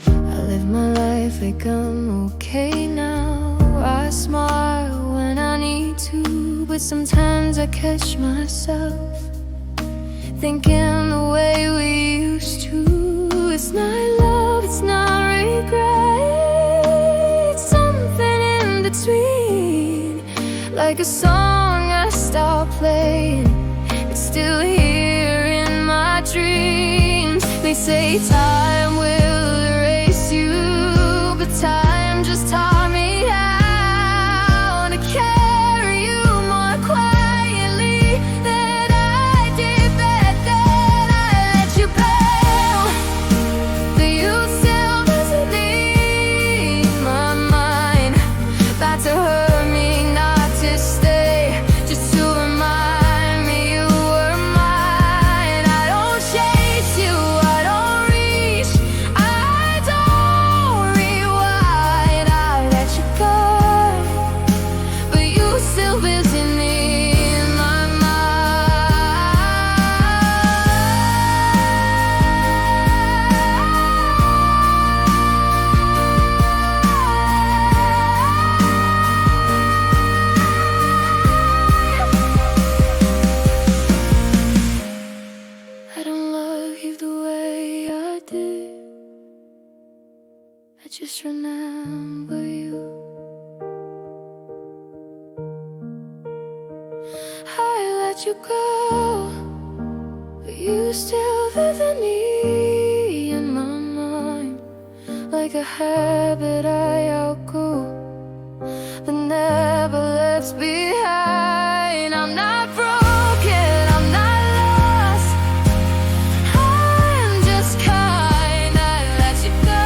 Speaker 1: I live my life like I'm okay now. I smile when I need to, but sometimes I catch myself thinking the way we used to. It's not love, it's not regret, it's something in between. Like a song I stopped playing, it's still here in my dreams. They say time will erase you, but time just taught me how to carry you more quietly than I did back then. I let you bail, but you still visit me in my mind. About to hurt me, not to stay, just to remind me you were mine. I don't chase you, I don't reach, I don't rewind. I let you go, but you still visit me in my I don't love you the way I did, I just remember you. I let you go, but you still visit me in my mind, like a habit I outgrew, but never left behind. I'm not broken, I'm not lost, I'm just kind. I let you go,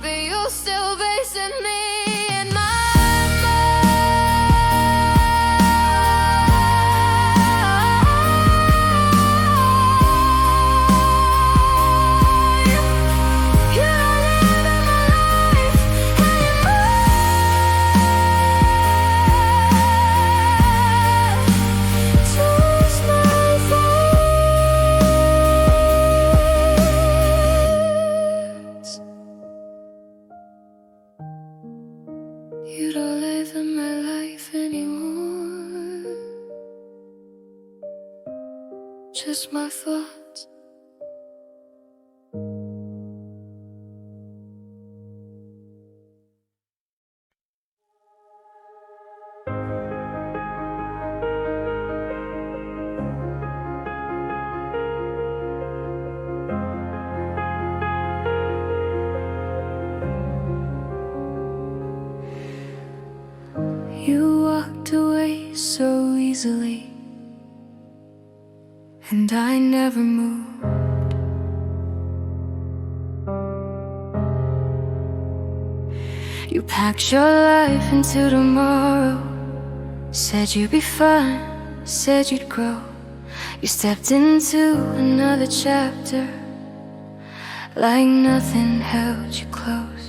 Speaker 1: but you still visit me in my mind. lost my thoughts. You walked away so easily, and I never moved. You packed your life into tomorrow, said you'd be fine, said you'd grow. You stepped into another chapter, like nothing held you close.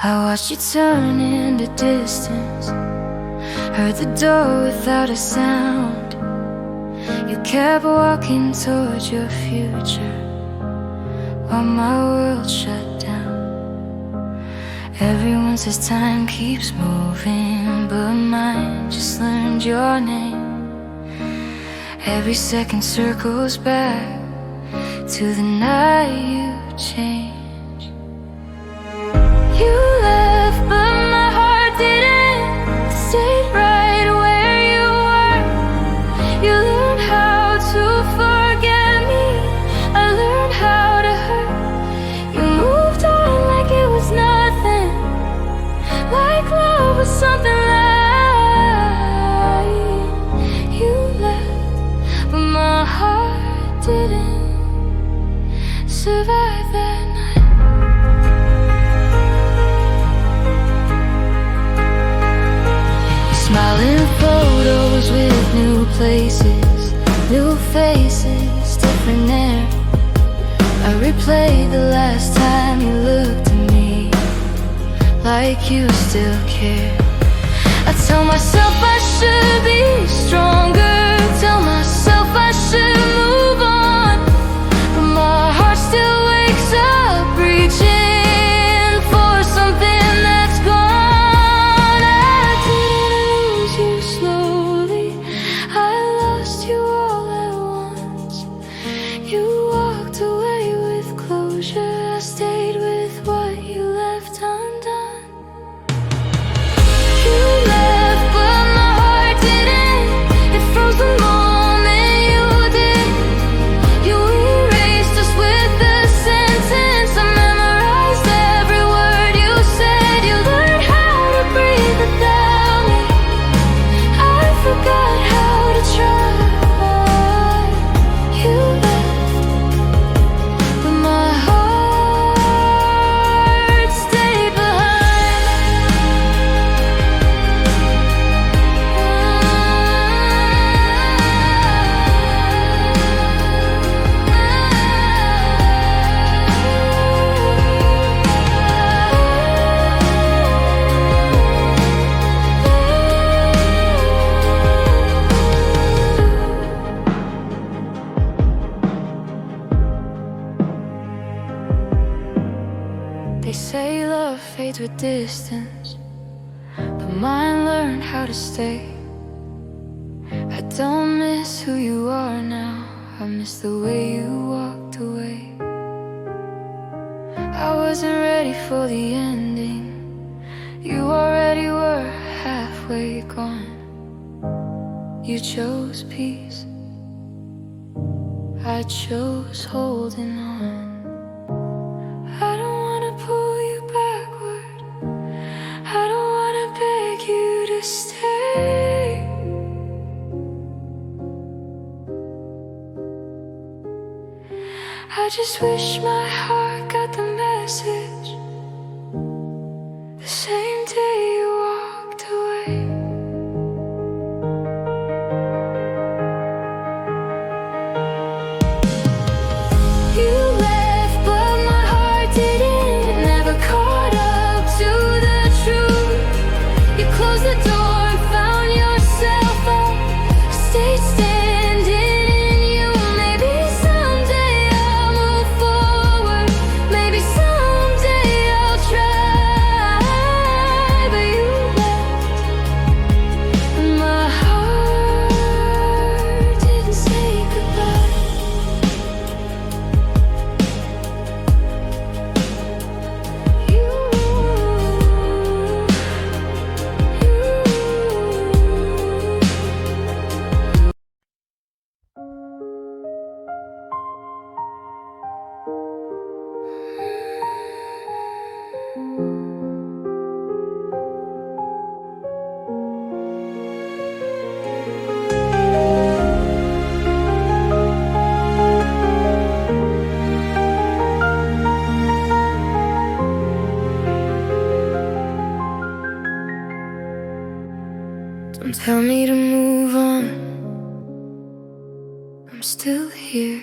Speaker 1: I watched you turn into distance, heard the door without a sound. You kept walking towards your future, while my world shut down. Everyone says time keeps moving, but mine just learned your name. Every second circles back to the night you changed. You left, but my heart didn't. Stayed right where you were. You learned how to forget me, I learned how to hurt. You moved on like it was nothing, like love was something light. You left, but my heart didn't survive that night. Smiling photos with new places, new faces, different air. I replayed the last time you looked at me, like you still care. I tell myself I should be stronger, tell myself I should move on, but my heart still wakes up reaching for something that's gone. I didn't lose you slowly, I lost you all at once. You walked away with closure, I stayed with what you left undone. You left, but my heart didn't. It froze the moment you did. You erased us with a sentence. I memorized every word you said. You learned how to breathe without me, I forgot how to try. You left, but my heart stayed They say love fades with distance, but mine learned how to stay. I don't miss who you are now, I miss the way you walked away. I wasn't ready for the ending, you already were halfway gone. You chose peace, I chose holding on. I don't wanna pull you backward, I don't wanna beg you to stay. I just wish my heart got the message the same day you walked away. You left, but my heart didn't. It never caught up to the truth. You closed the door and found yourself out, stayed standing in you. Maybe someday I'll move forward, maybe someday tell me to move on, I'm still here.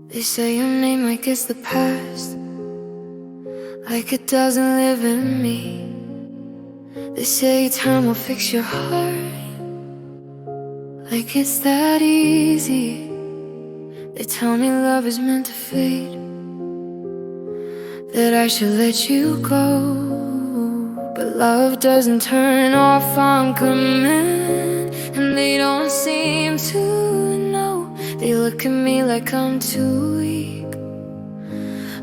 Speaker 1: They say your name like it's the past, like it doesn't live in me. They say time will fix your heart, like it's that easy. They tell me love is meant to fade, that I should let you go. But love doesn't turn off on command, and they don't seem to know. They look at me like I'm too weak,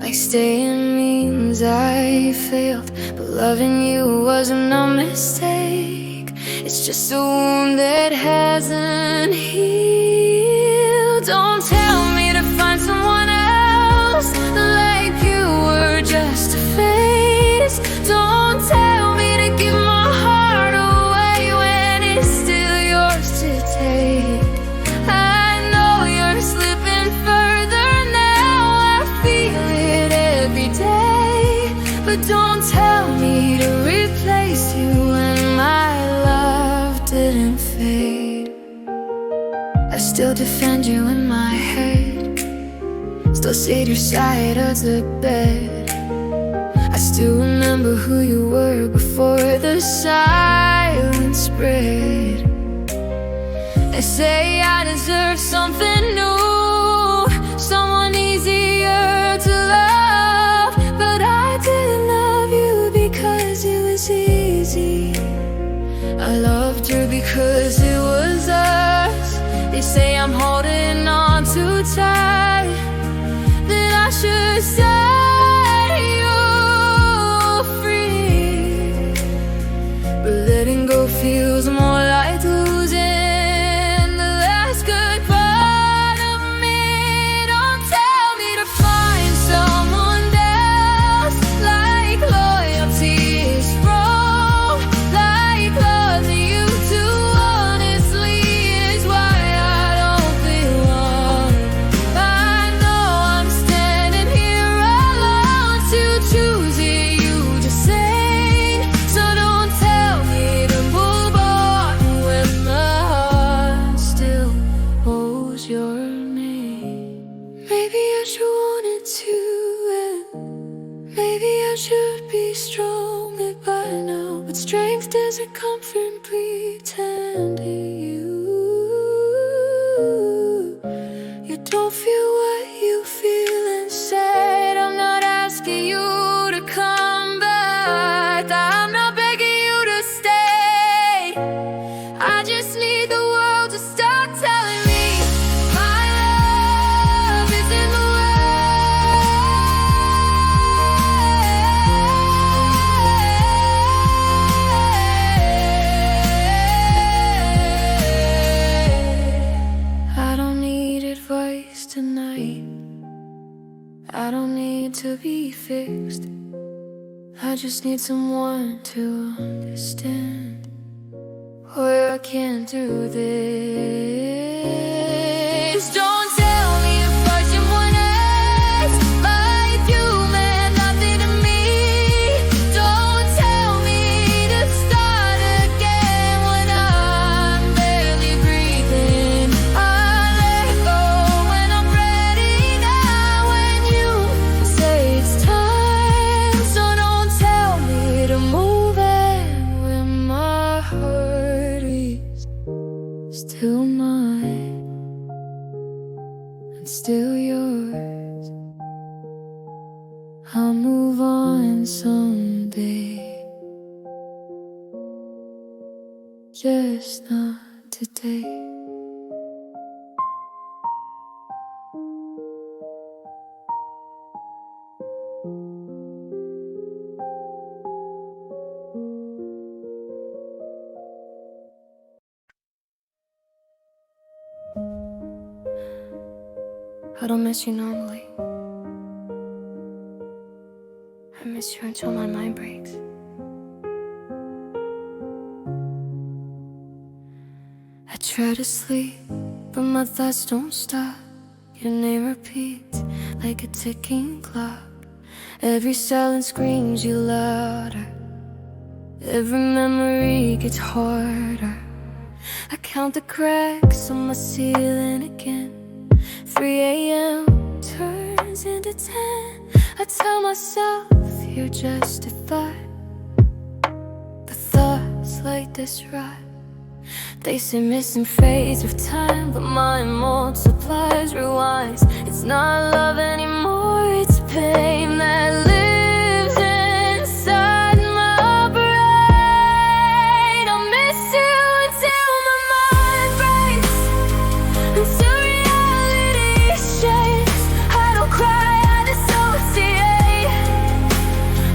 Speaker 1: like staying means I failed. But loving you wasn't a mistake, it's just a wound that hasn't healed. Don't tell me to find someone else, like you were just a phase. Don't tell me to give my heart away when it's still yours to take. I know you're slipping further now, I feel it every day. But don't tell me to replace you when my love didn't fade. I still defend you in my head, still sit your side of the bed. I still remember who you were before the silence spread. They say I deserve something new, someone easier to love. But I didn't love you because it was easy, I loved you because it was us. They say I'm holding on too tight, that I should set you free. But letting go feels more like losing the last good part of me. Don't tell me to find someone else, like loyalty is wrong, like loving you too honestly is why I don't belong. I know I'm standing here alone to choose it, you just say. So don't tell me to move on when my heart still holds your name. Maybe I should want it to end, maybe I should be stronger by now. But strength doesn't come from pretending. You don't feel what you feel inside. I'm not asking you to come back, I'm not begging you to stay. I just need the world to stop telling me my love is in the way. I don't need advice tonight, I don't need to be fixed, I just need someone to understand why I can't do this. Don't tell me to find someone else, like you meant nothing to me. Don't tell me to start again when I'm barely breathing. I let go when I'm ready now, when you say it's time. So don't tell me to move in when my heart is still mine and still yours. I'll move on someday, just not today. I don't miss you normally, I miss you until my mind breaks. I try to sleep, but my thoughts don't stop. Your name repeats like a ticking clock. Every silence screams you louder. Every memory gets harder. I count the cracks on my ceiling again. 3 a.m. turns into 10. I tell myself you're just a thought, but thoughts like this rot. They say missing phase of time, but mine multiplies, rewinds. It's not love anymore, it's pain that lives inside my brain. I'll miss you until my mind breaks, until reality shakes. I don't cry, I dissociate.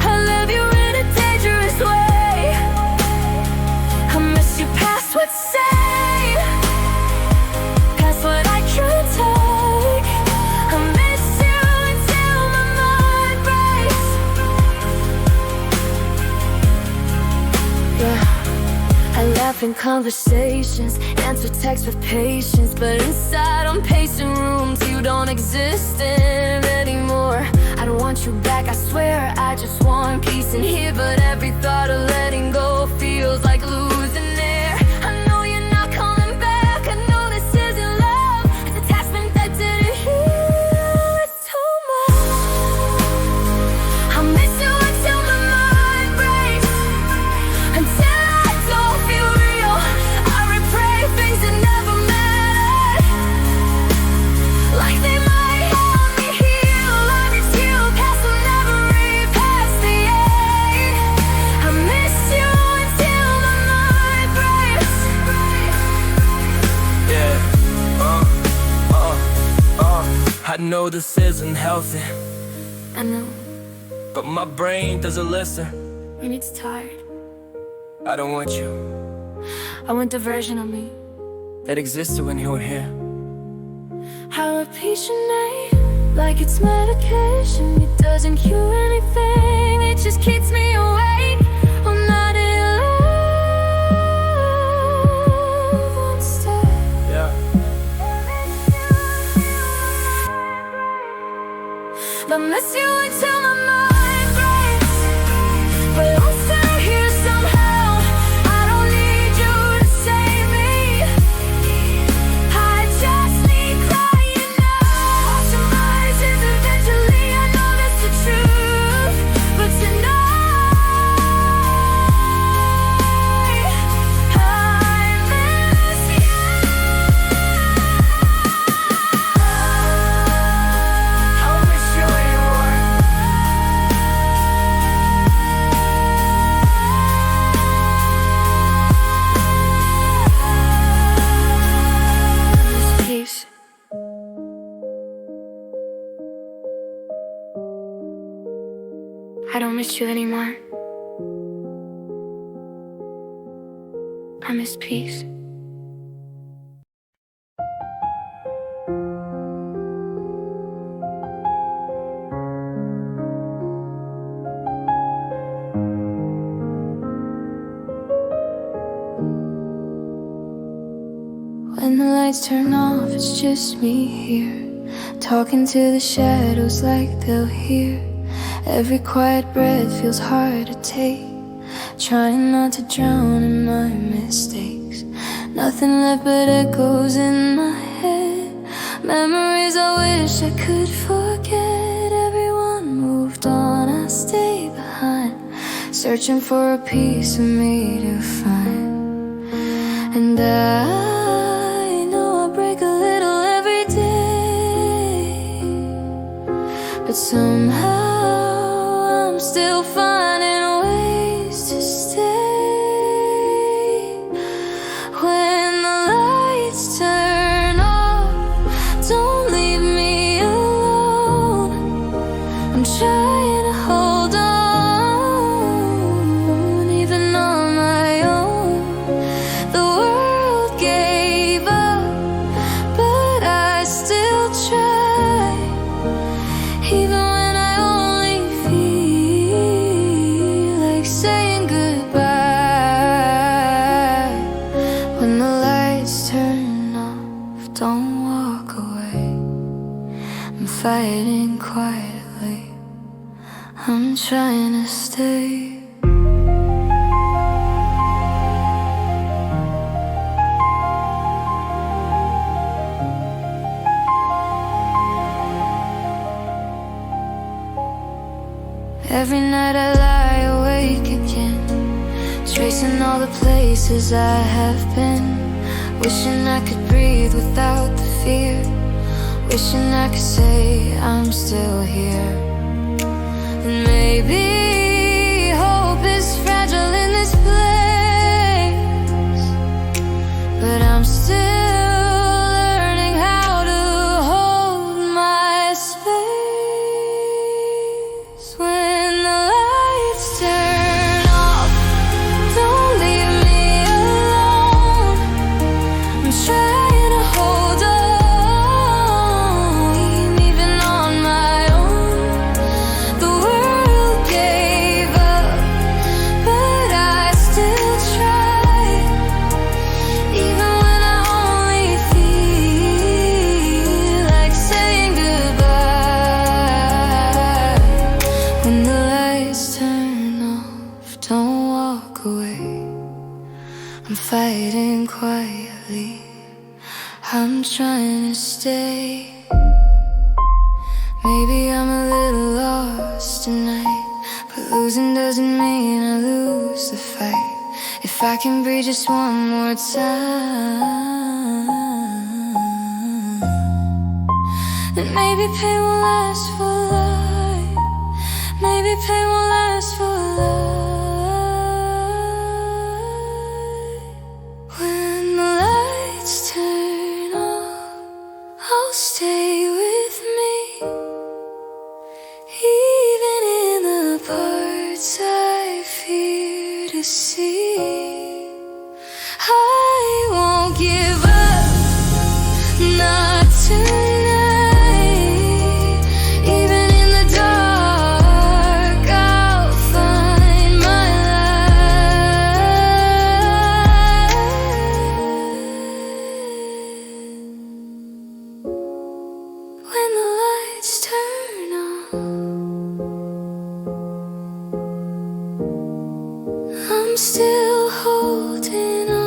Speaker 1: I love you in a dangerous way. I miss you past what's safe, past what I can't take. I miss you until my mind breaks. Yeah, I laugh in conversations, answer texts with patience, but inside I'm pacing rooms you don't exist in anymore. I don't want you back, I swear, I just want peace in here. But every thought of letting go feels like losing air. I know you're not coming back, I know this isn't love. It's attachment that didn't heal, it's too much. I miss you until my mind breaks, until I don't feel real. I replay things that never mattered, like they might help me heal. I miss you past the memory, past the ache. I miss you until my mind breaks.
Speaker 2: Yeah, I know this isn't healthy,
Speaker 1: I know,
Speaker 2: but my brain doesn't listen.
Speaker 1: and it's tired.
Speaker 2: I don't want you.
Speaker 1: I want the version of me.
Speaker 2: That existed when you were here.
Speaker 1: I repeat your name like it's medication. It doesn't cure anything, it just keeps me awake. I'm not in love instead.
Speaker 2: Yeah.
Speaker 1: But miss you until my mind breaks. But I'm still here somehow. I don't need you to save me. I just need crying now. Wash my eyes eventually, I know that's the truth. But tonight, I miss you.
Speaker 2: I'll miss you anymore.
Speaker 1: Miss Peace. I don't miss you anymore. I miss peace. When the lights turn off, it's just me here, talking to the shadows like they'll hear. Every quiet breath feels hard to take, trying not to drown in my mistakes. Nothing left but echoes in my head, memories I wish I could forget. Everyone moved on, I stay behind, searching for a piece of me to find. And I know I break a little every day, but somehow I'm still finding ways to stay. When the lights turn off, don't leave me alone. I'm trying to hold on, even on my own. The world gave up, but I still try, even when I only feel like saying goodbye. When the lights turn off, don't walk away. I'm fighting quietly, I'm trying to stay. Every night I lie awake again, tracing all the places I have been, wishing I could breathe without the fear, wishing I could say I'm still here. And maybe hope is fragile in this place, but I'm still learning how to hold my space. When the lights turn off, don't leave me alone. I'm trying to hold on, even on my own. The world gave up, but I still try, even when I only feel like saying goodbye. When the lights turn off, don't walk away. I'm fighting quietly, I'm trying to stay. Maybe I'm a little lost tonight, but losing doesn't mean I lose the fight. If I can breathe just one more time, then maybe pain will last for life. Maybe pain will last for life. When the lights turn off, I'll stay with me, even in the parts I fear to see. I won't give up, not tonight. Even in the dark, I'll find my light. When the lights turn on, I'm still holding on.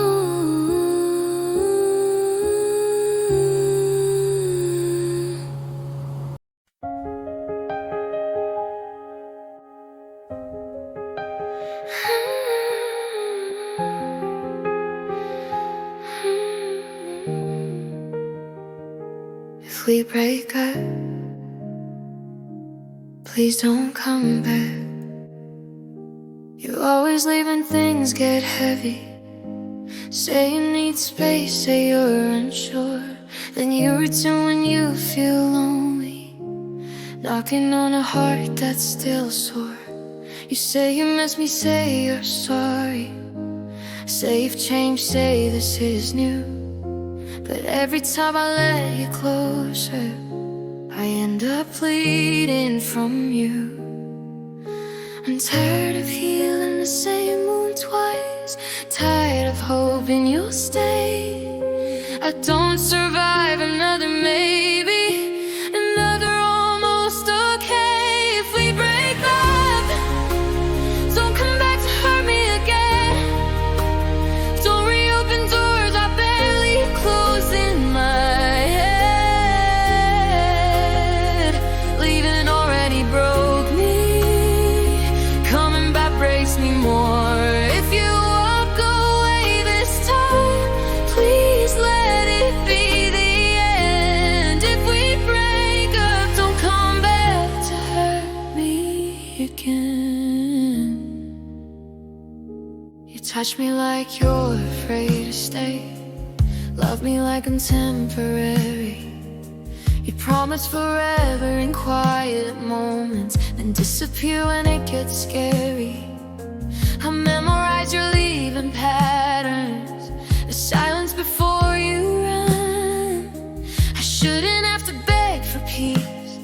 Speaker 1: If we break up, please don't come back. You're always leaving things get heavy. Say you need space, say you're unsure, then you return when you feel lonely, knocking on a heart that's still sore. You say you miss me, say you're sorry, say you've changed, say this is new. But every time I let you closer, I end up bleeding from you. I'm tired of healing the same wound twice, tired of hoping you'll stay. I don't survive another maybe, another almost okay. If we break up, don't come back to hurt me again. Don't reopen doors I barely close in my head. Leaving already broke me, coming back breaks me more. If you walk away this time, please let it be the end. If we break up, don't come back to hurt me again. You touch me like you're afraid to stay, love me like I'm temporary. You promise forever in quiet moments, then disappear when it gets scary. I memorize your leaving patterns, the silence before you run. I shouldn't have to beg for peace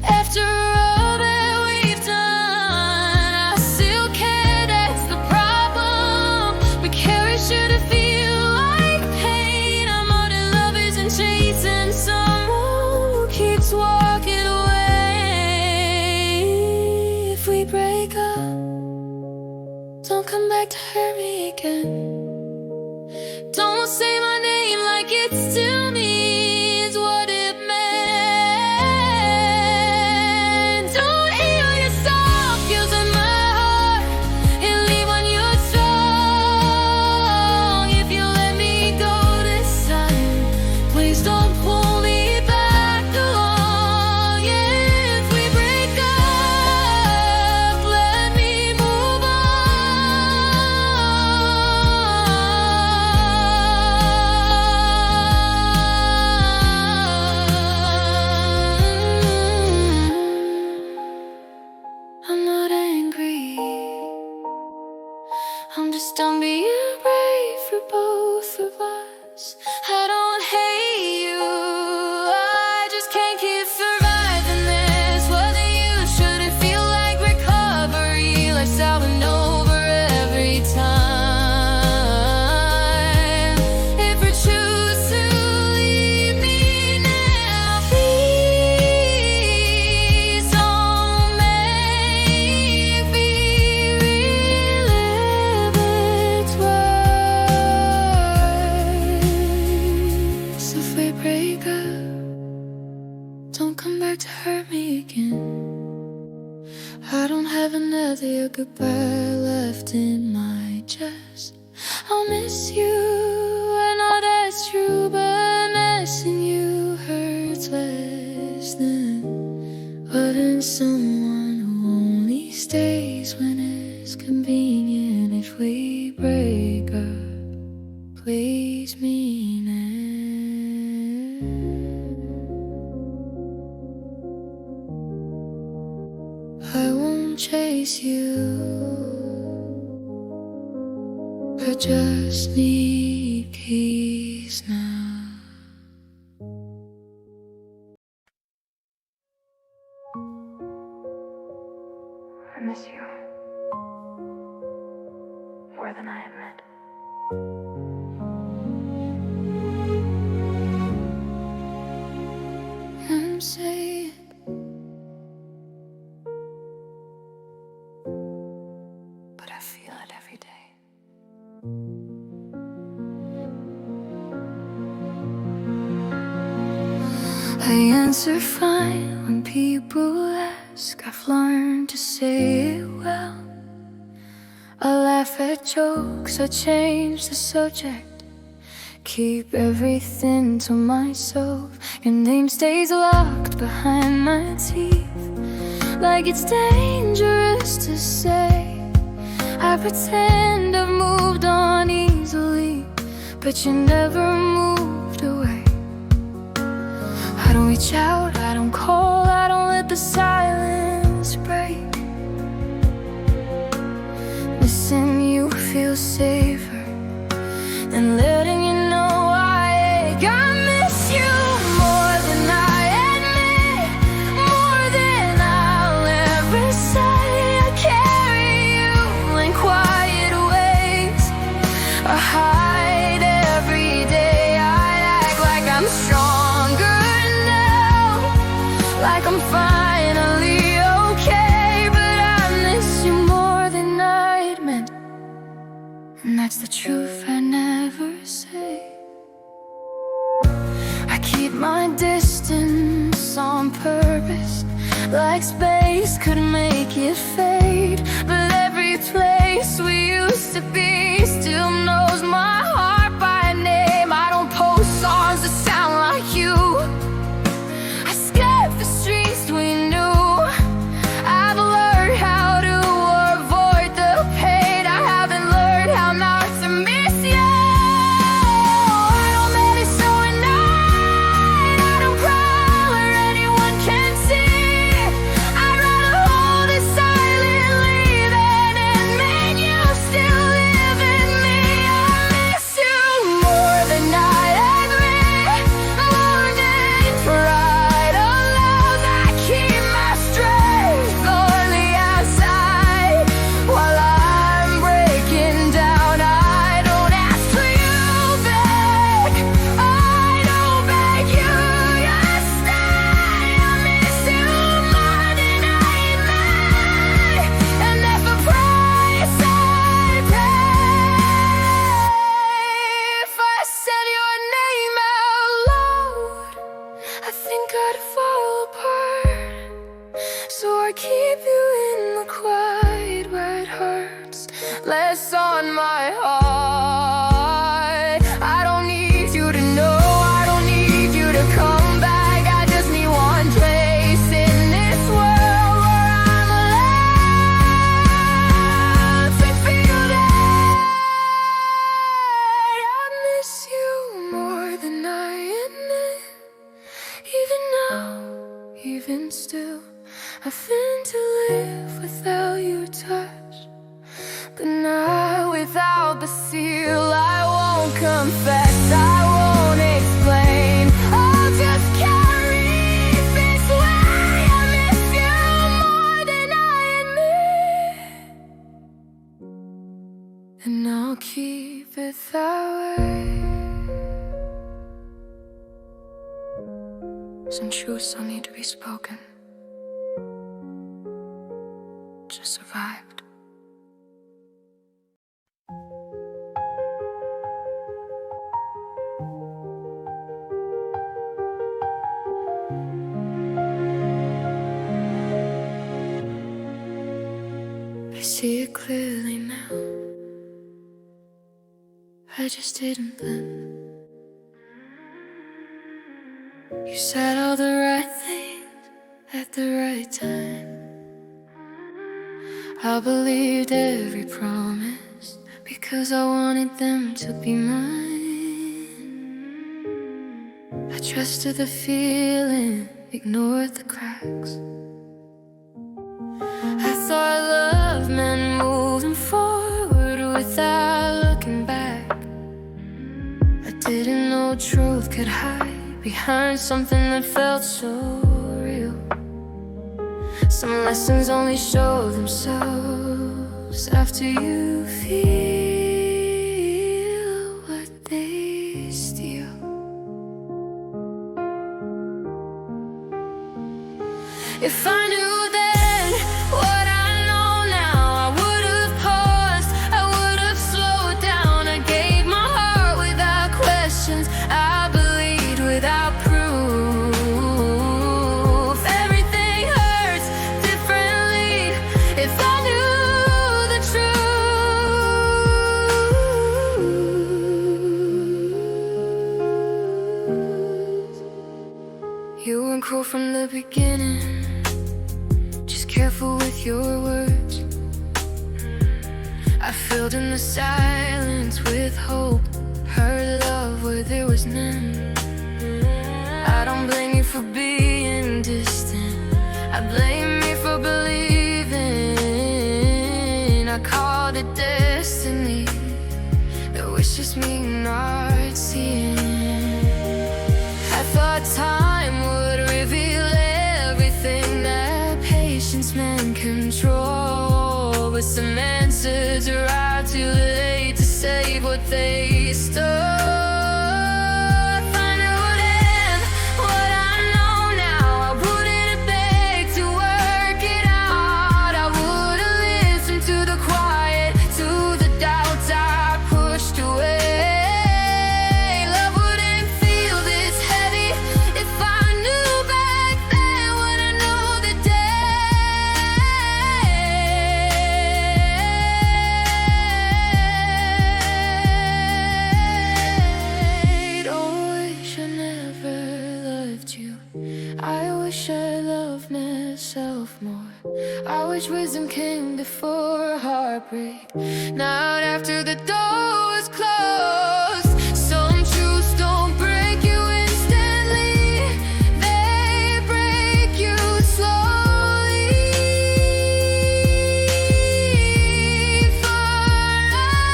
Speaker 1: after all that we've done. I still care, that's the problem. We carry sure to feel like pain. I'm more than lovers and chasing someone who keeps walking away. If we break up, don't come back to hurt me again. Don't say my name like it still means what it meant. Don't heal yourself. come back to hurt me again. I don't have another goodbye left in my chest. I'll miss you, I know that's true, but missing you hurts less than loving someone who only stays when it's convenient. If we break up, please mean it. I won't chase you, I just need peace now. I miss you more than I admit. I'm saying but I feel it every day. I answer fine when people ask. I've learned to say it well. I laugh at jokes, I change the subject, keep everything to myself. Your name stays locked behind my teeth, like it's dangerous to say. I pretend I've moved on easily, but you never moved away. I don't reach out, I don't call, I don't let the silence break. Missing you feels safer than letting you know I ache. I miss you more than I admit, more than I'll ever say. I carry you in quiet ways, I hide every day. I act like I'm stronger now, like I'm finally okay, but I miss you more than I'd meant, and that's the truth I never say. I keep my distance on purpose, like space could make it fade. But every place we used to be still knows my heart by name. I don't post songs that sound like you, I skip the streets we knew. I've learned how to avoid the pain, I haven't learned how not to miss you. I don't let it show at night, I don't cry where anyone can see. I'd rather hold it silently than admit you still live in me. I miss you more than I admit, wounded pride allows I keep my strength on the outside. While I'm breaking down, I don't ask for you back, I don't beg you, just stay. I miss you more than I admit, and that's the price I pay. If I said your name out loud, I think I'd fall apart. So I keep you in the quiet where it hurts less on my heart. I don't need you to know, I don't need you to come back. I just need one place in this world where I'm allowed to feel that. I miss you more than I admit, even now, even still. I've been to live without your touch, but not without the seal. I won't confess, I won't explain, I'll just carry this way. I miss you more than I admit, and I'll keep it that way. Some truths still need to be spoken to survive. see it clearly now. I just didn't then. You said all the right things at the right time. I believed every promise because I wanted them to be mine. I trusted the feeling, ignored the cracks. I thought love meant moving forward without looking back. I didn't know truth could hide behind something that felt so real. Some lessons only show themselves after you feel what they steal. If I knew then what I know now, I would have paused, I would have slowed down. I gave my heart without questions, I believed without proof. Everything hurts differently if I knew the truth. You weren't cruel from the beginning, just careful with your words. I filled in the silence with hope, heard love where there was none. I don't blame you for being distant, I blame me for believing. I called it destiny, it was just me not seeing. I thought time would reveal everything, that patience meant control, but some answers arrived too late to save what they stole. I wish wisdom came before heartbreak, not after the door was closed. Some truths don't break you instantly, they break you slowly. Forever.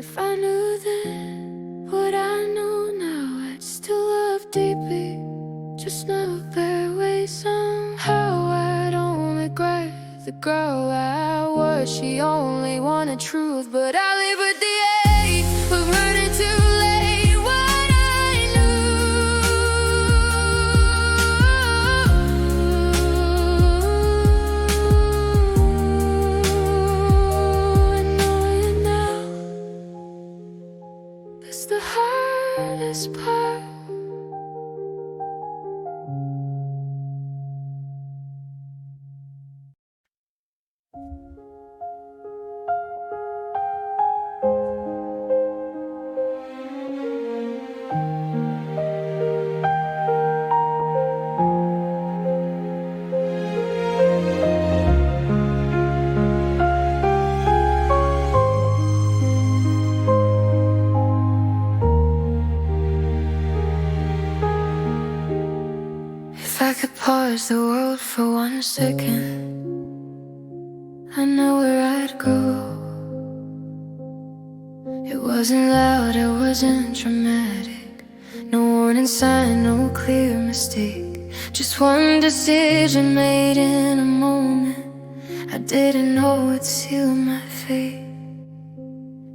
Speaker 1: If I knew then what I know now, I'd still love deeply, just not their way. Somehow I don't regret the girl I was. She only wanted truth, but I live with the ache of hurting too late. What I knew, I know it now. That's the hardest part. If I could pause the world for 1 second, I know where I'd go. It wasn't loud, it wasn't dramatic, no warning sign, no clear mistake. Just one decision made in a moment. I didn't know it'd seal my fate.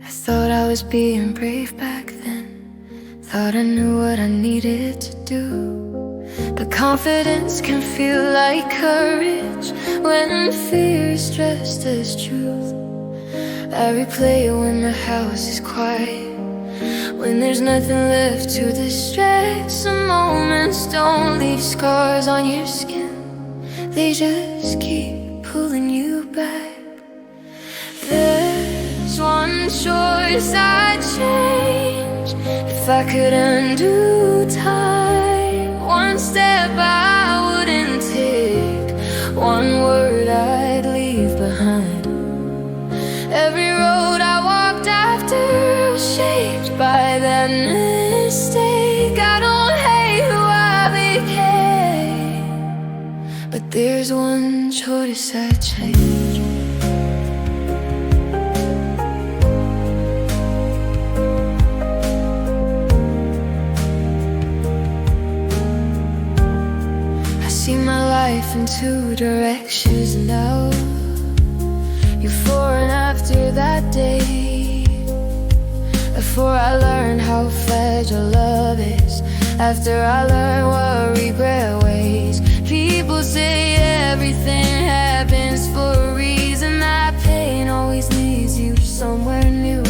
Speaker 1: I thought I was being brave back then, thought I knew what I needed to do. But confidence can feel like courage when fear is dressed as truth. I replay it when the house is quiet, when there's nothing left to distract. Some moments don't leave scars on your skin, they just keep pulling you back. There's one choice I'd change if I could undo time. One step I wouldn't take, one word I'd leave behind. Every road I walked after was shaped by that mistake. I don't hate who I became, but there's one choice I'd change. I see my life in two directions now. Before and after that day, before I learned how fragile love is, after I learned what regret weighs. People say everything happens for a reason, that pain always leads you somewhere new.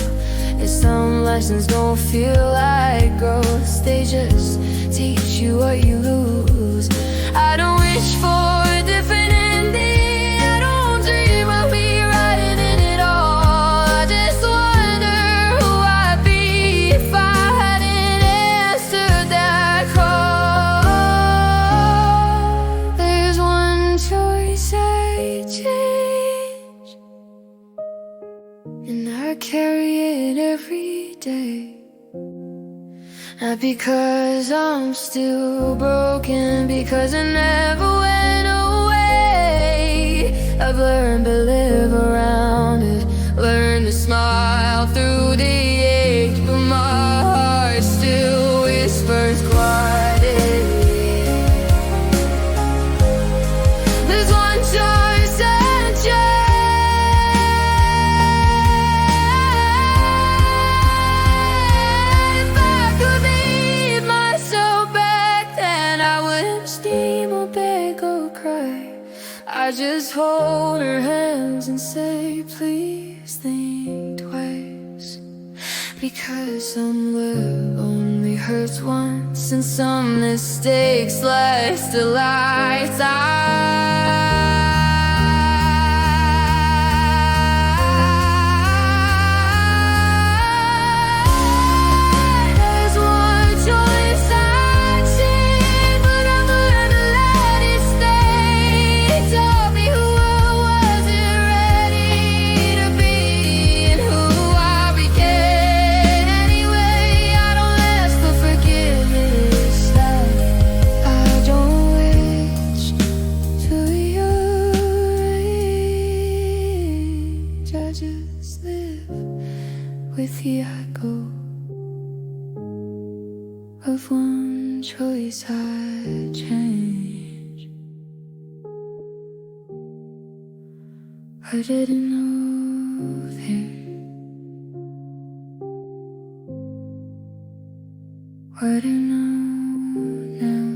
Speaker 1: And some lessons don't feel like growth, they just teach you what you lose. I don't wish for a different ending, I don't dream of me writing it all. I just wonder who I'd be if I hadn't answered that call. There's one choice I change, and I carry it every day. Not because I'm still broken, because I never went away. I've learned to live around it, learned to smile through the ache, but my heart still whispers quietly. There's one choice I change. If I could leave myself back then, I wouldn't steam or beg or cry. I just hold her hands and say, please think twice. Because some love only hurts once, and some mistakes last a lifetime. There's one choice I'd change, but I've learned to let it stay. Taught me who I wasn't ready to be, and who I became. Anyway, I don't ask for forgiveness, I don't wish to your age. I just live with the echo of one choice I'd change. I didn't know then what I know now.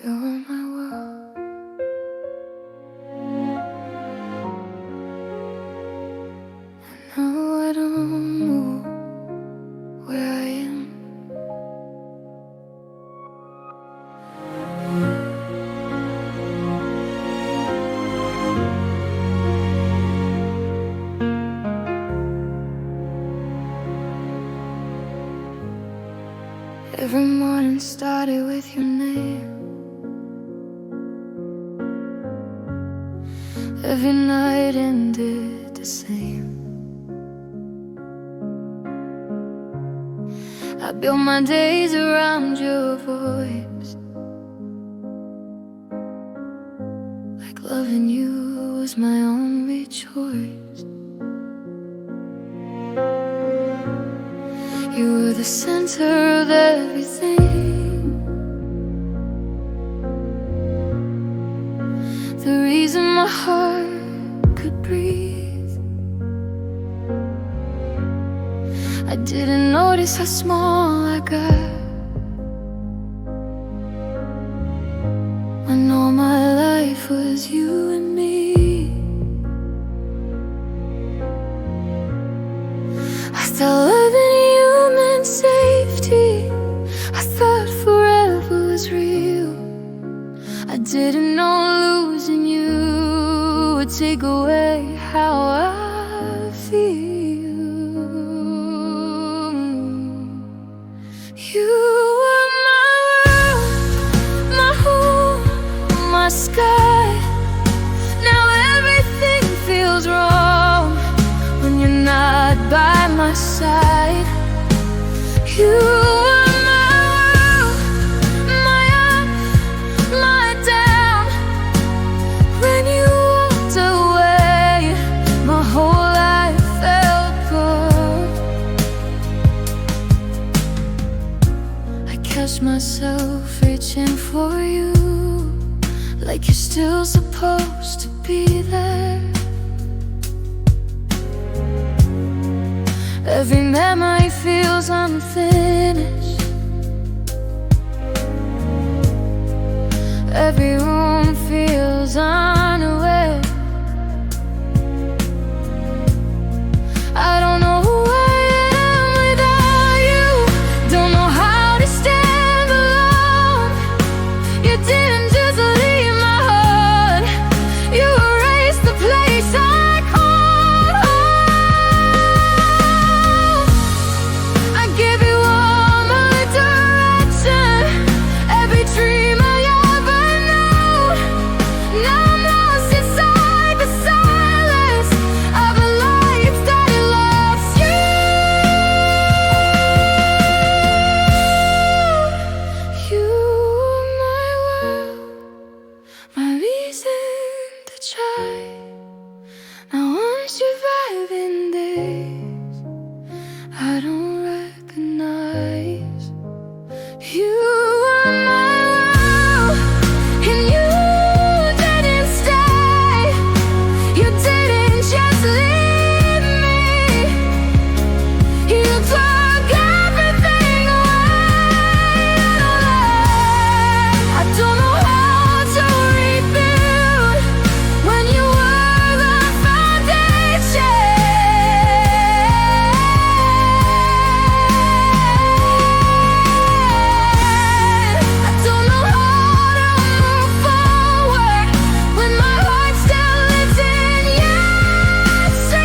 Speaker 1: You're my world, now I don't know where I am. Every morning started with your name, every night ended the same. I built my days around your voice, like loving you was my only choice. You were the center of everything, the reason my heart could breathe. I didn't notice how small I got when when all my life was you and me. I thought loving you meant safety. I thought forever was real. I didn't know losing you would take away how I feel. You were my world, my home, my sky. Now everything feels wrong when you're not by my side. You were my world, my up, my down. When you walked away, my whole life felt gone. I catch myself reaching for you, like you're still supposed to be there. Every memory feels unfinished. Every room feels unaware. I don't know who I am without you. Don't know how to stand alone. You didn't just leave my heart, you erased the place I called home. I gave you all my direction, every dream I ever knew. Now I'm lost inside the silence of a life that loves you. You were my world, my reason to try. Now I'm surviving days I don't recognize. You were my world, and you didn't stay. You didn't just leave me. You took everything away. I don't know how to rebuild when you were the foundation. I don't know how to move forward when my heart still lives in yesterday.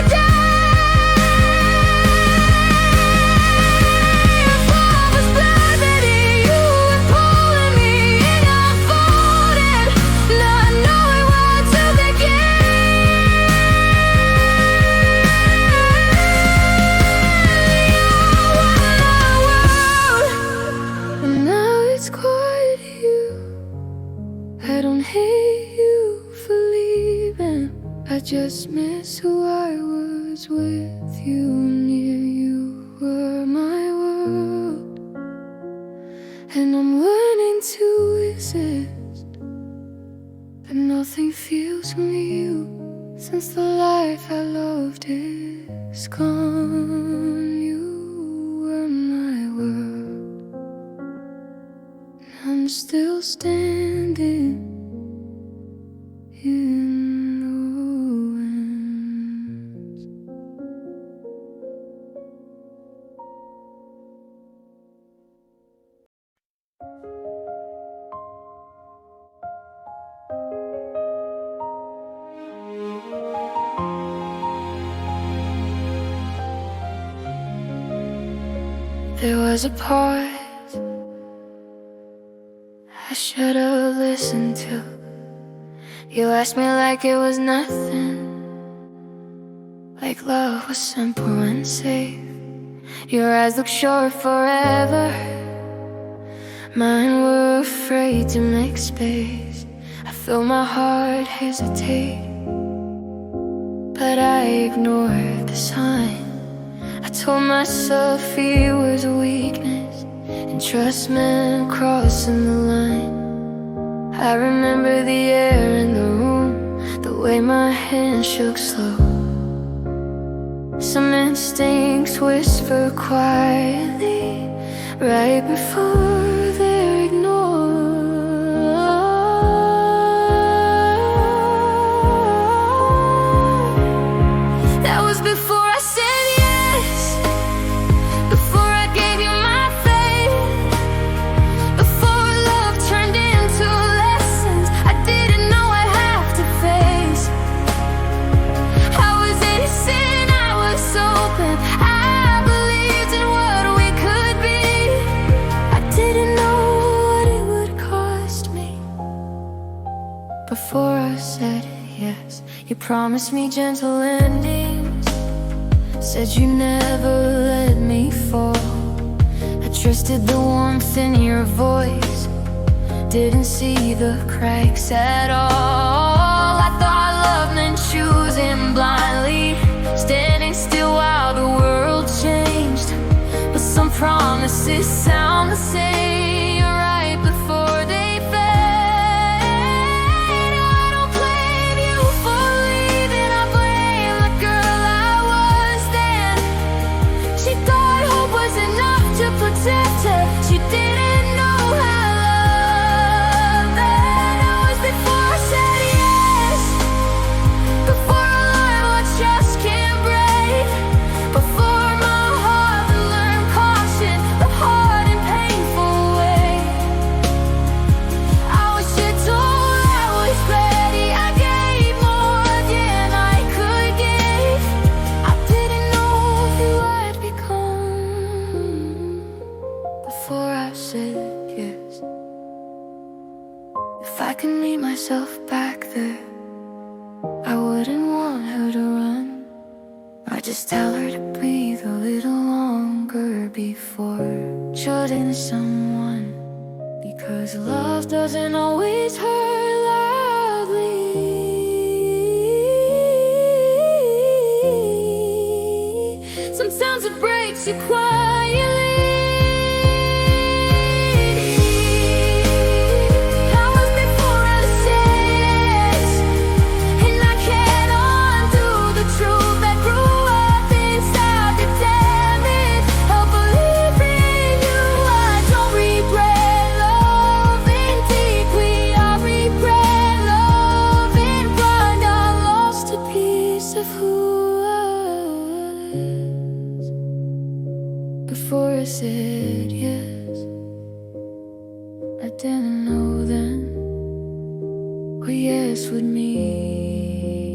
Speaker 1: If I was gravity, you were pulling me in, unfolding, not knowing where to begin. And now it's quite you. I don't hate you for leaving, I just miss who I was with you. Near you were my world, and I'm learning to resist, but nothing feels new since the life I loved is gone. You were my world, and I'm still standing in ruins. There was a part I should have listened to. You asked me like it was nothing, like love was simple and safe. Your eyes looked short forever, mine were afraid to make space. I felt my heart hesitate, but I ignored the sign. I told myself fear was a weakness, and trust meant crossing the line. I remember the air in the room, the way my hand shook slow. Some instincts whisper quietly right before they're ignored. before I said yes. You promised me gentle endings, said you never let me fall. I trusted the warmth in your voice, didn't see the cracks at all. I thought love meant choosing blindly, standing still while the world changed. But some promises sound the same right before they fade. I don't blame you for leaving, I blame the girl I was then. She thought hope was enough to protect her. She didn't know how love that was before I said yes, before I learned what trust can break, before my heart learned caution the hard and painful way. I was gentle, I was ready, I gave more than I could give. I didn't know who I'd become before I said yes. If I could meet myself back there, I wouldn't want her to run. I'd just tell her to breathe a little longer before shooting someone. Because love doesn't always hurt loudly. Sometimes it breaks you quietly. That was before I said yes, and I can't undo the truth that grew up inside the damage of believing you. I don't regret loving deeply, I regret loving blind. I lost a piece of who I was before I said yes. I didn't know then what yes would mean.